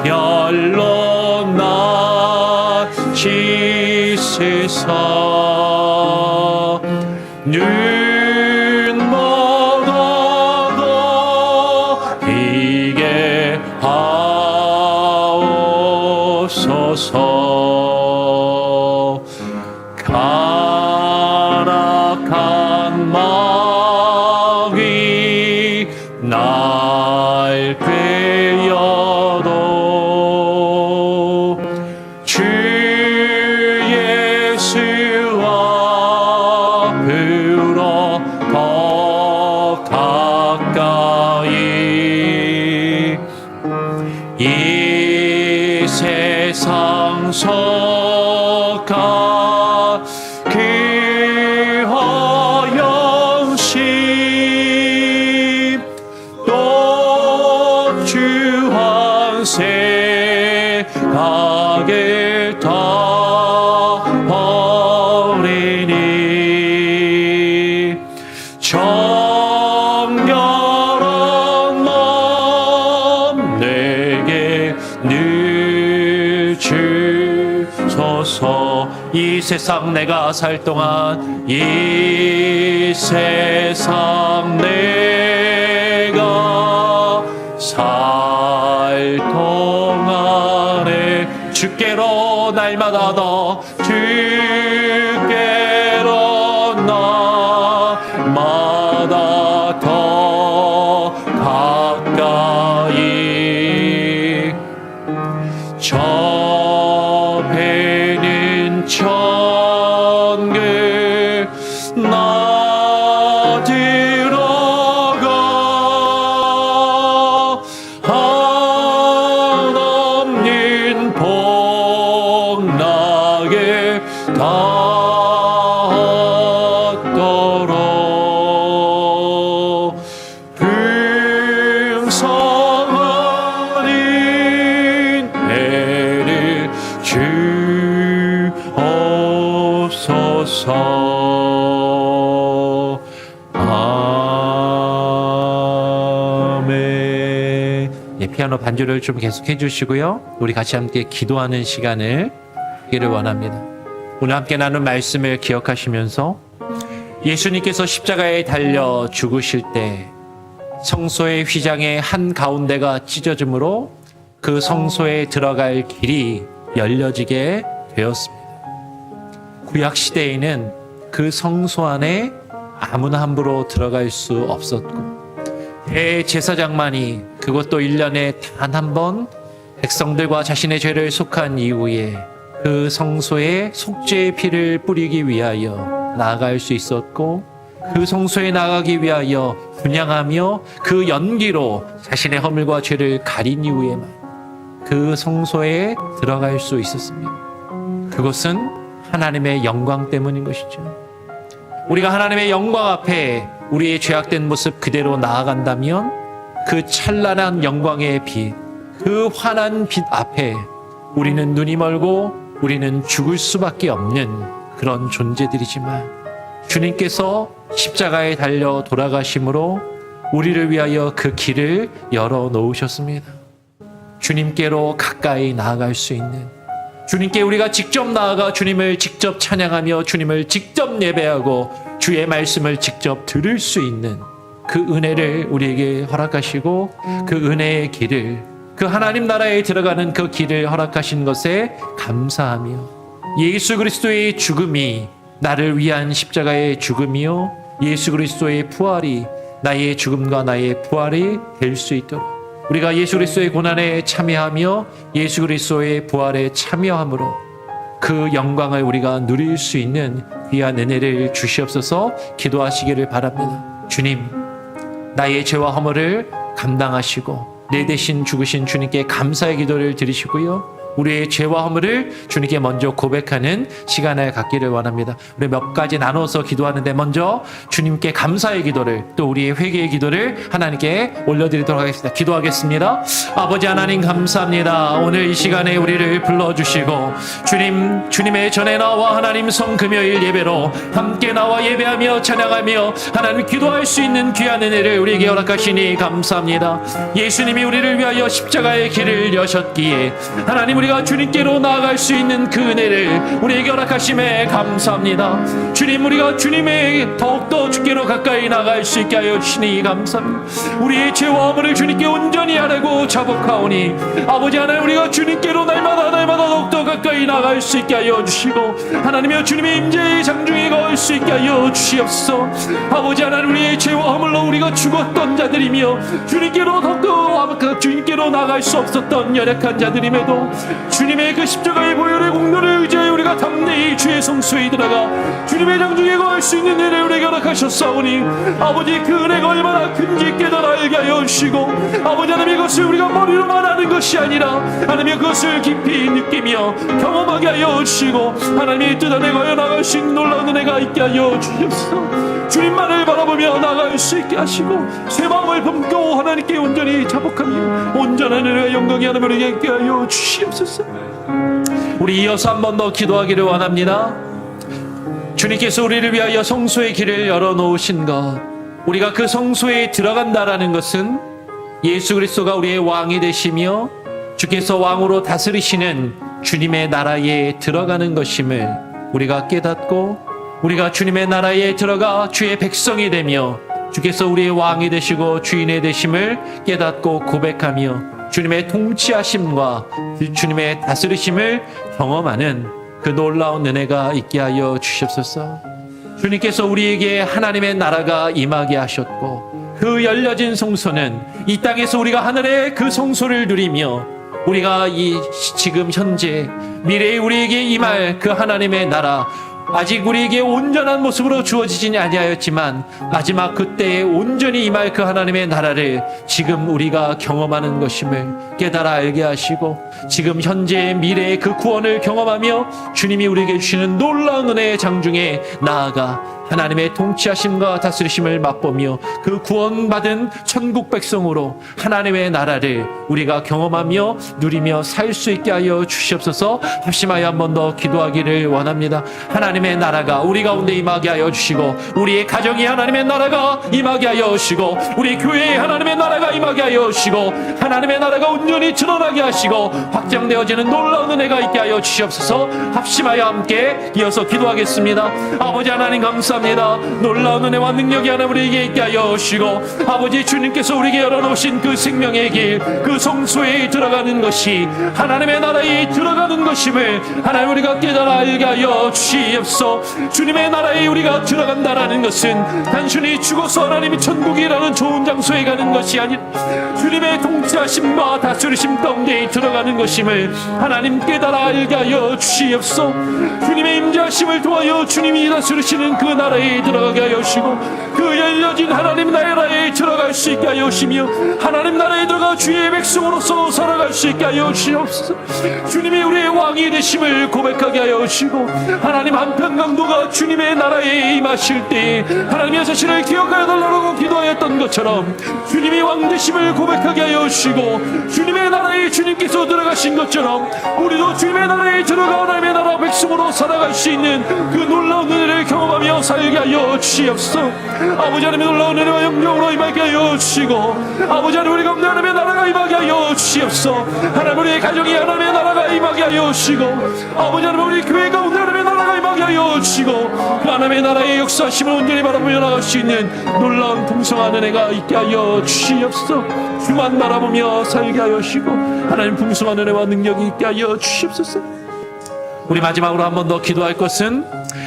A: 보혈로 나 날 빼어도 주 예수 앞으로 더 가까이 이 세상 속한 그 허영심 또 주 한 생각을 다 버리니 정결한 마음 내게 늘 주소서. 이 세상 내가 살 동안 이 세상 내가 살 동안에 주께로 날마다 더 주께로 날마다 더 가까이 저 배는 천국 나 들어가 한없는 복락에 닿도록 풍성한 은혜를 주옵소서. 아멘. 예, 피아노 반주를 좀 계속해 주시고요. 우리 같이 함께 기도하는 시간을 갖기를 원합니다. 오늘 함께 나눈 말씀을 기억하시면서 예수님께서 십자가에 달려 죽으실 때 성소의 휘장의 한 가운데가 찢어짐으로 그 성소에 들어갈 길이 열려지게 되었습니다. 구약 시대에는 그 성소 안에 아무나 함부로 들어갈 수 없었고 대제사장만이 그것도 1년에 단 한 번 백성들과 자신의 죄를 속한 이후에 그 성소에 속죄의 피를 뿌리기 위하여 나아갈 수 있었고 그 성소에 나가기 위하여 분향하며 그 연기로 자신의 허물과 죄를 가린 이후에만 그 성소에 들어갈 수 있었습니다. 그것은 하나님의 영광 때문인 것이죠. 우리가 하나님의 영광 앞에 우리의 죄악된 모습 그대로 나아간다면 그 찬란한 영광의 빛, 그 환한 빛 앞에 우리는 눈이 멀고 우리는 죽을 수밖에 없는 그런 존재들이지만 주님께서 십자가에 달려 돌아가심으로 우리를 위하여 그 길을 열어 놓으셨습니다. 주님께로 가까이 나아갈 수 있는, 주님께 우리가 직접 나아가 주님을 직접 찬양하며 주님을 직접 예배하고 주의 말씀을 직접 들을 수 있는 그 은혜를 우리에게 허락하시고 그 은혜의 길을, 그 하나님 나라에 들어가는 그 길을 허락하신 것에 감사하며 예수 그리스도의 죽음이 나를 위한 십자가의 죽음이요 예수 그리스도의 부활이 나의 죽음과 나의 부활이 될 수 있도록 우리가 예수 그리스도의 고난에 참여하며 예수 그리스도의 부활에 참여함으로 그 영광을 우리가 누릴 수 있는 귀한 은혜를 주시옵소서. 기도하시기를 바랍니다. 주님, 나의 죄와 허물을 감당하시고 내 대신 죽으신 주님께 감사의 기도를 드리시고요. 우리의 죄와 허물을 주님께 먼저 고백하는 시간을 갖기를 원합니다. 우리 몇 가지 나눠서 기도하는데 먼저 주님께 감사의 기도를, 또 우리의 회개의 기도를 하나님께 올려드리도록 하겠습니다. 기도하겠습니다. 아버지 하나님 감사합니다. 오늘 이 시간에 우리를 불러주시고 주님의 전에 나와 하나님 성금요일 예배로 함께 나와 예배하며 찬양하며 하나님 기도할 수 있는 귀한 은혜를 우리에게 허락하시니 감사합니다. 예수님이 우리를 위하여 십자가의 길을 여셨기에 하나님 우리가 주님께로 나아갈 수 있는 그 은혜를 우리에게 허락하심에 감사합니다. 주님, 우리가 주님의 더욱더 주께로 가까이 나갈 수 있게 하여 주시니 감사합니다. 우리의 죄와 허물을 주님께 온전히 아뢰고 자복하오니 아버지 하나님, 우리가 주님께로 날마다 더욱더 가까이 나갈 수 있게 하여 주시고 하나님이여 주님의 임재의 장중에 거할 수 있게 하여 주시옵소서. 아버지 하나님, 우리의 죄와 허물로 우리가 죽었던 자들이며 주님께로 더욱더 주님께로 나갈 수 없었던 연약한 자들임에도 주님의 그 십자가의 보혈의 공로를 의지하여 우리가 담대히 주의 성소에 들어가 주님의 장중에 거할 수 있는 은혜를 우리에게 허락하셨사오니 아버지, 그 은혜가 얼마나 큰지 깨달아 알게 하여 주시고 아버지 하나님, 이것을 우리가 머리로만 아는 것이 아니라 하나님 그것을 깊이 느끼며 경험하게 하여 주시고 하나님의 뜻 안에 거여 나갈 수 있는 놀라운 은혜가 있게 하여 주시옵소서. 주님만을 바라보며 나갈 수 있게 하시고 새 마음을 품고 하나님께 온전히 자복하며 온전한 은혜와 영광이 하나님을 있게 하여 주시옵소서. 우리 이어서 한 번 더 기도하기를 원합니다. 주님께서 우리를 위하여 성소의 길을 열어놓으신 것, 우리가 그 성소에 들어간다라는 것은 예수 그리스도가 우리의 왕이 되시며 주께서 왕으로 다스리시는 주님의 나라에 들어가는 것임을 우리가 깨닫고 우리가 주님의 나라에 들어가 주의 백성이 되며 주께서 우리의 왕이 되시고 주인의 되심을 깨닫고 고백하며 주님의 통치하심과 주님의 다스리심을 경험하는 그 놀라운 은혜가 있게 하여 주시옵소서. 주님께서 우리에게 하나님의 나라가 임하게 하셨고 그 열려진 성소는 이 땅에서 우리가 하늘의 그 성소를 누리며 우리가 이 지금 현재 미래에 우리에게 임할 그 하나님의 나라, 아직 우리에게 온전한 모습으로 주어지지 아니하였지만 마지막 그때에 온전히 임할 그 하나님의 나라를 지금 우리가 경험하는 것임을 깨달아 알게 하시고 지금 현재의 미래의 그 구원을 경험하며 주님이 우리에게 주시는 놀라운 은혜의 장중에 나아가 하나님의 통치하심과 다스리심을 맛보며 그 구원받은 천국 백성으로 하나님의 나라를 우리가 경험하며 누리며 살 수 있게 하여 주시옵소서. 합심하여 한 번 더 기도하기를 원합니다. 하나님의 나라가 우리 가운데 임하게 하여 주시고 우리의 가정이 하나님의 나라가 임하게 하여 주시고 우리 교회에 하나님의 나라가 임하게 하여 주시고 하나님의 나라가 온전히 드러나게 하시고 확장되어지는 놀라운 은혜가 있게 하여 주시옵소서. 합심하여 함께 이어서 기도하겠습니다. 아버지 하나님 감사합니다. 놀라운 은혜와 능력이 하나님 우리에게 있게 하여 주시고 아버지 주님께서 우리에게 열어놓으신 그 생명의 길, 그 성소에 들어가는 것이 하나님의 나라에 들어가는 것임을 하나님 우리가 깨달아 알게 하여 주시옵소서. 주님의 나라에 우리가 들어간다라는 것은 단순히 죽어서 하나님이 천국이라는 좋은 장소에 가는 것이 아니라 주님의 통치하심과 다스리심 가운데 들어가는 것임을 하나님 깨달아 알게 하여 주시옵소서. 주님의 임재하심을 통하여 주님이 다스리시는 그 나라에 들어가게 하여 주시고 그 열려진 하나님 나라에 들어갈 수 있게 하여 주시며 하나님 나라에 들어가 주의 백성으로서 살아갈 수 있게 하여 주시옵소서. 주님이 우리의 왕이 되심을 고백하게 하여 주시고 하나님 한편 강도가 주님의 나라에 임하실 때 하나님의 자신을 기억하여 달라고 기도하였던 것처럼 주님이 왕 되심을 고백하게 하여 주시고 주님의 나라에 주님께서 들어가신 것처럼 우리도 주님의 나라에 들어가 하나님의 나라 백성으로 살아갈 수 있는 그 놀라운 은혜를 경험하며 살게 하여 주시옵소서. 아버지 하나님의 놀라운 은혜와 영광으로 임하게 하여 주시고 아버지 하나님 우리 가운데 하나님의 나라가 임하게 하여 주시옵소서. 하나님 우리의 가정이 하나님의 나라가 임하게 하여 주시고 아버지 하나님 우리 교회 가운데 하나님의 나라가 임하게 하여 주시고 그 하나님의 나라의 역사심을 온전히 바라보며 나갈 수 있는 놀라운 풍성한 은혜가 있게 하여 주시옵소서. 주만 바라보며 살게 하여 주시고 하나님 풍성한 은혜와 능력이 있게 하여 주시옵소서. 우리 마지막으로 한 번 더 기도할 것은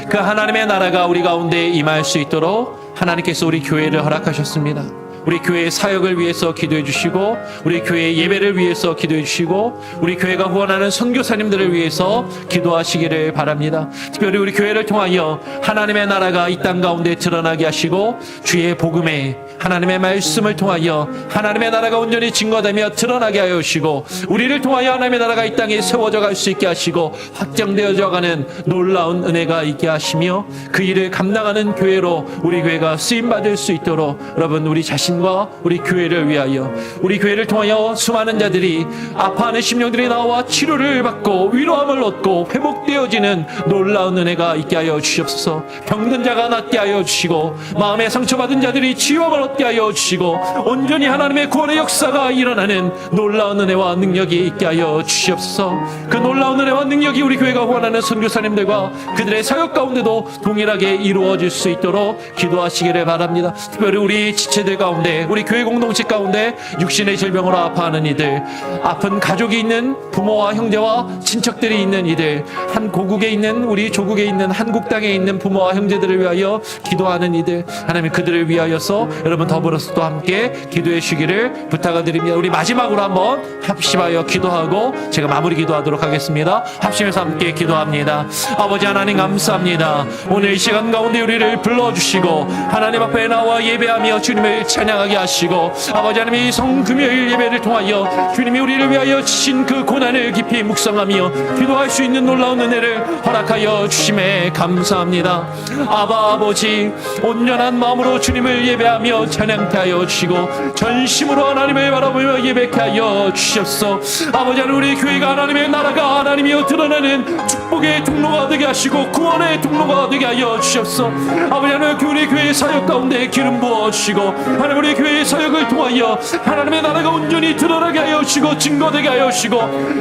A: 그 하나님의 나라가 우리 가운데 임할 수 있도록 하나님께서 우리 교회를 허락하셨습니다. 우리 교회의 사역을 위해서 기도해 주시고 우리 교회의 예배를 위해서 기도해 주시고 우리 교회가 후원하는 선교사님들을 위해서 기도하시기를 바랍니다. 특별히 우리 교회를 통하여 하나님의 나라가 이 땅 가운데 드러나게 하시고 주의 복음에 하나님의 말씀을 통하여 하나님의 나라가 온전히 증거되며 드러나게 하여 주시고 우리를 통하여 하나님의 나라가 이 땅에 세워져 갈 수 있게 하시고 확장되어져 가는 놀라운 은혜가 있게 하시며 그 일을 감당하는 교회로 우리 교회가 쓰임받을 수 있도록 여러분 우리 자신 말씀과 우리 교회를 위하여, 우리 교회를 통하여 수많은 자들이 아파하는 심령들이 나와 치료를 받고 위로함을 얻고 회복되어지는 놀라운 은혜가 있게 하여 주시옵소서. 병든 자가 낫게 하여 주시고 마음에 상처받은 자들이 치유함을 얻게 하여 주시고 온전히 하나님의 구원의 역사가 일어나는 놀라운 은혜와 능력이 있게 하여 주시옵소서. 그 놀라운 은혜와 능력이 우리 교회가 원하는 선교사님들과 그들의 사역 가운데도 동일하게 이루어질 수 있도록 기도하시기를 바랍니다. 특별히 우리 지체들 가운데, 우리 교회 공동체 가운데 육신의 질병으로 아파하는 이들, 아픈 가족이 있는 부모와 형제와 친척들이 있는 이들, 한 고국에 있는, 우리 조국에 있는 한국 땅에 있는 부모와 형제들을 위하여 기도하는 이들, 하나님 그들을 위하여서 여러분 더불어서 또 함께 기도해 주시기를 부탁을 드립니다. 우리 마지막으로 한번 합심하여 기도하고 제가 마무리 기도하도록 하겠습니다. 합심해서 함께 기도합니다. 아버지 하나님 감사합니다. 오늘 이 시간 가운데 우리를 불러주시고 하나님 앞에 나와 예배하며 주님을 찬양하게 하시고, 아버지 하나님 이 성금요일 예배를 통하여 주님이 우리를 위하여 지신 그 고난을 깊이 묵상하며 기도할 수 있는 놀라운 은혜를 허락하여 주심에 감사합니다. 아버지, 온전한 마음으로 주님을 예배하며 찬양케 하여 주시고 전심으로 하나님을 바라보며 예배케 하여 주시옵소서. 아버지 하나님 우리 교회가 하나님의 나라가 하나님이여 드러나는 축복의 통로가 되게 하시고 구원의 통로가 되게 하여 주시옵소서. 아버지 하나님 우리 교회의 사역 가운데 기름 부어주시고 하나님 우리 교회의 사역을 통하여 하나님의 나라가 온전히 드러나게 하여 주시고 증거되게 하여 주시고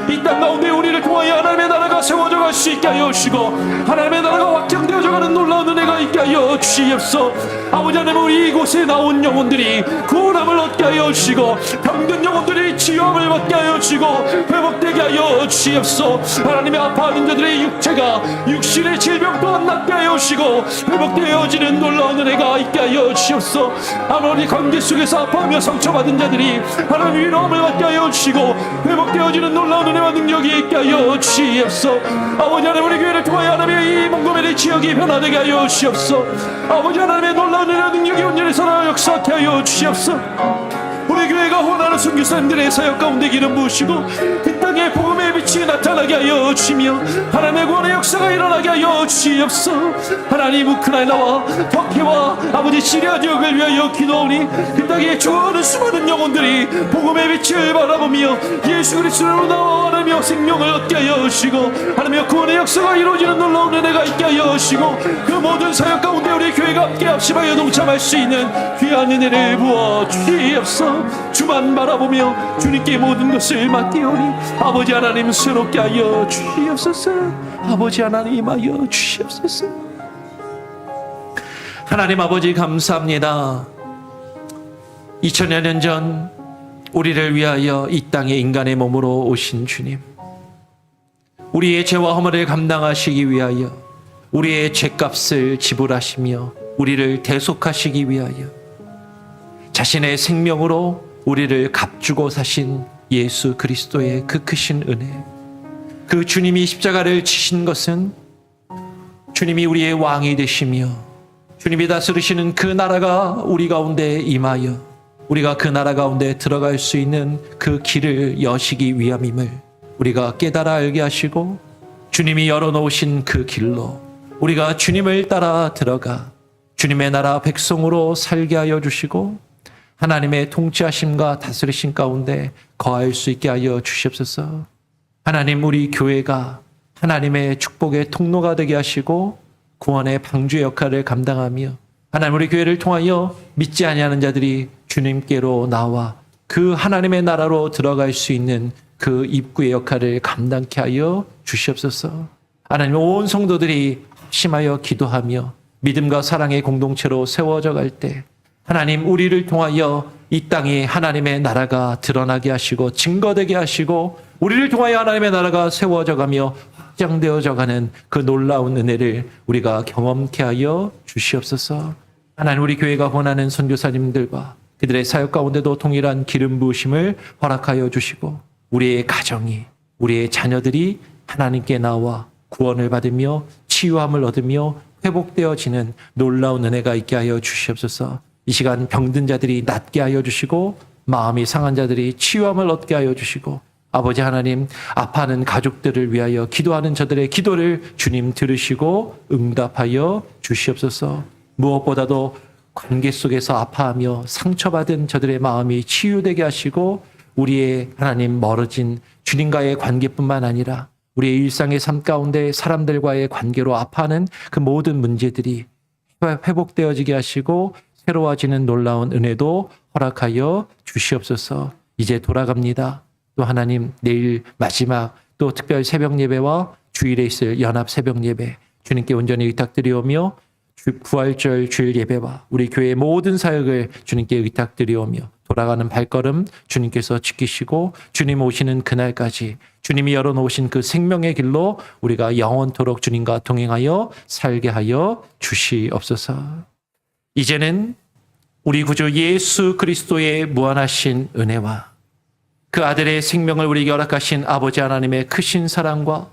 A: 이 땅 가운데 우리를 통하여 하나님의 나라가 세워져 갈 수 있게 하여 주시고 하나님의 나라가 확장되어져 가는 놀라운 은혜가 있게 하여 주시옵소서. 아버지 하나님 우리 이곳에 나온 영혼들이 구원함을 얻게 하여 주시고 병든 영혼들이 치유함을 받게 하여 주시고 회복되게 하여 주시옵소서. 하나님의 아파하는 자들의 육체가 육신의 질병 또한 낫게 하여 주시고 회복되어지는 놀라운 은혜가 있게 하여 주시옵소서. 하나님 관계 속에서 아파하며 상처받은 자들이 하나님 위로함을 받게 하여 주시고 회복되어지는 놀라운 은혜와 능력이 있게 하여 주시옵소서. 아버지 하나님 우리 교회를 통하여 하나님의 이 몽고메리 지역이 변화되게 하여 주시옵소서. 아버지 하나님의 놀라운 은혜와 능력이 온전히 살아 역사하게 하여 주시옵소서. 우리 교회가 원하는 선교사님들의 사역 가운데 기름 부으시고 그 땅에 복음의 빛이 나타나게 하여 주시며 하나님의 구원의 역사가 일어나게 하여 주시옵소서. 하나님 우크라이나와 터키와 아버지 시리아 지역을 위하여 기도하오니 그 땅에 주어하는 수많은 영혼들이 복음의 빛을 바라보며 예수 그리스도로 나와 하나님의 생명을 얻게 하여 주시고 하나님의 구원의 역사가 이루어지는 놀라운 은혜가 있게 하여 주시고 그 모든 사역 가운데 우리 교회가 함께 합심하여 동참할 수 있는 귀한 은혜를 부어 주시옵소서. 주만 바라보며 주님께 모든 것을 맡기오니 아버지 하나님 새롭게 하여 주시옵소서. 아버지 하나님 임하여 주시옵소서. 하나님 아버지 감사합니다. 2000여 년 전 우리를 위하여 이 땅에 인간의 몸으로 오신 주님, 우리의 죄와 허물을 감당하시기 위하여 우리의 죄값을 지불하시며 우리를 대속하시기 위하여 자신의 생명으로 우리를 값주고 사신 예수 그리스도의 그 크신 은혜, 그 주님이 십자가를 지신 것은 주님이 우리의 왕이 되시며 주님이 다스리시는 그 나라가 우리 가운데 임하여 우리가 그 나라 가운데 들어갈 수 있는 그 길을 여시기 위함임을 우리가 깨달아 알게 하시고 주님이 열어놓으신 그 길로 우리가 주님을 따라 들어가 주님의 나라 백성으로 살게 하여 주시고 하나님의 통치하심과 다스리심 가운데 거할 수 있게 하여 주시옵소서. 하나님 우리 교회가 하나님의 축복의 통로가 되게 하시고 구원의 방주의 역할을 감당하며 하나님 우리 교회를 통하여 믿지 아니하는 자들이 주님께로 나와 그 하나님의 나라로 들어갈 수 있는 그 입구의 역할을 감당케 하여 주시옵소서. 하나님 온 성도들이 합심하여 기도하며 믿음과 사랑의 공동체로 세워져 갈 때 하나님 우리를 통하여 이 땅에 하나님의 나라가 드러나게 하시고 증거되게 하시고 우리를 통하여 하나님의 나라가 세워져 가며 확장되어져 가는 그 놀라운 은혜를 우리가 경험케 하여 주시옵소서. 하나님 우리 교회가 원하는 선교사님들과 그들의 사역 가운데도 동일한 기름 부으심을 허락하여 주시고 우리의 가정이 우리의 자녀들이 하나님께 나와 구원을 받으며 치유함을 얻으며 회복되어지는 놀라운 은혜가 있게 하여 주시옵소서. 이 시간 병든 자들이 낫게 하여 주시고 마음이 상한 자들이 치유함을 얻게 하여 주시고 아버지 하나님 아파하는 가족들을 위하여 기도하는 저들의 기도를 주님 들으시고 응답하여 주시옵소서. 무엇보다도 관계 속에서 아파하며 상처받은 저들의 마음이 치유되게 하시고 우리의 하나님 멀어진 주님과의 관계뿐만 아니라 우리의 일상의 삶 가운데 사람들과의 관계로 아파하는 그 모든 문제들이 회복되어지게 하시고 새로워지는 놀라운 은혜도 허락하여 주시옵소서. 이제 돌아갑니다. 또 하나님 내일 마지막 또 특별 새벽 예배와 주일에 있을 연합 새벽 예배 주님께 온전히 의탁드리오며 부활절 주일 예배와 우리 교회의 모든 사역을 주님께 의탁드리오며 돌아가는 발걸음 주님께서 지키시고 주님 오시는 그날까지 주님이 열어놓으신 그 생명의 길로 우리가 영원토록 주님과 동행하여 살게 하여 주시옵소서. 이제는 우리 구주 예수 그리스도의 무한하신 은혜와 그 아들의 생명을 우리에게 허락하신 아버지 하나님의 크신 사랑과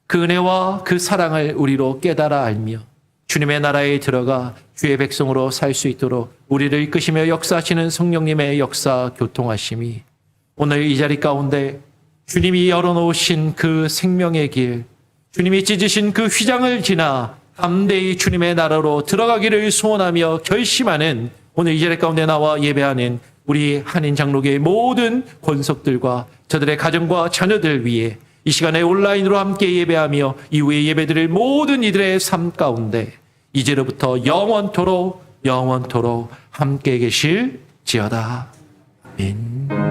A: 그 은혜와 그 사랑을 우리로 깨달아 알며 주님의 나라에 들어가 주의 백성으로 살 수 있도록 우리를 이끄시며 역사하시는 성령님의 역사 교통하심이 오늘 이 자리 가운데 주님이 열어놓으신 그 생명의 길, 주님이 찢으신 그 휘장을 지나 담대히 주님의 나라로 들어가기를 소원하며 결심하는 오늘 이 자리 가운데 나와 예배하는 우리 한인 장로교의 모든 권속들과 저들의 가정과 자녀들 위해 이 시간에 온라인으로 함께 예배하며 이후에 예배드릴 모든 이들의 삶 가운데 이제로부터 영원토록 함께 계실지어다. 아멘.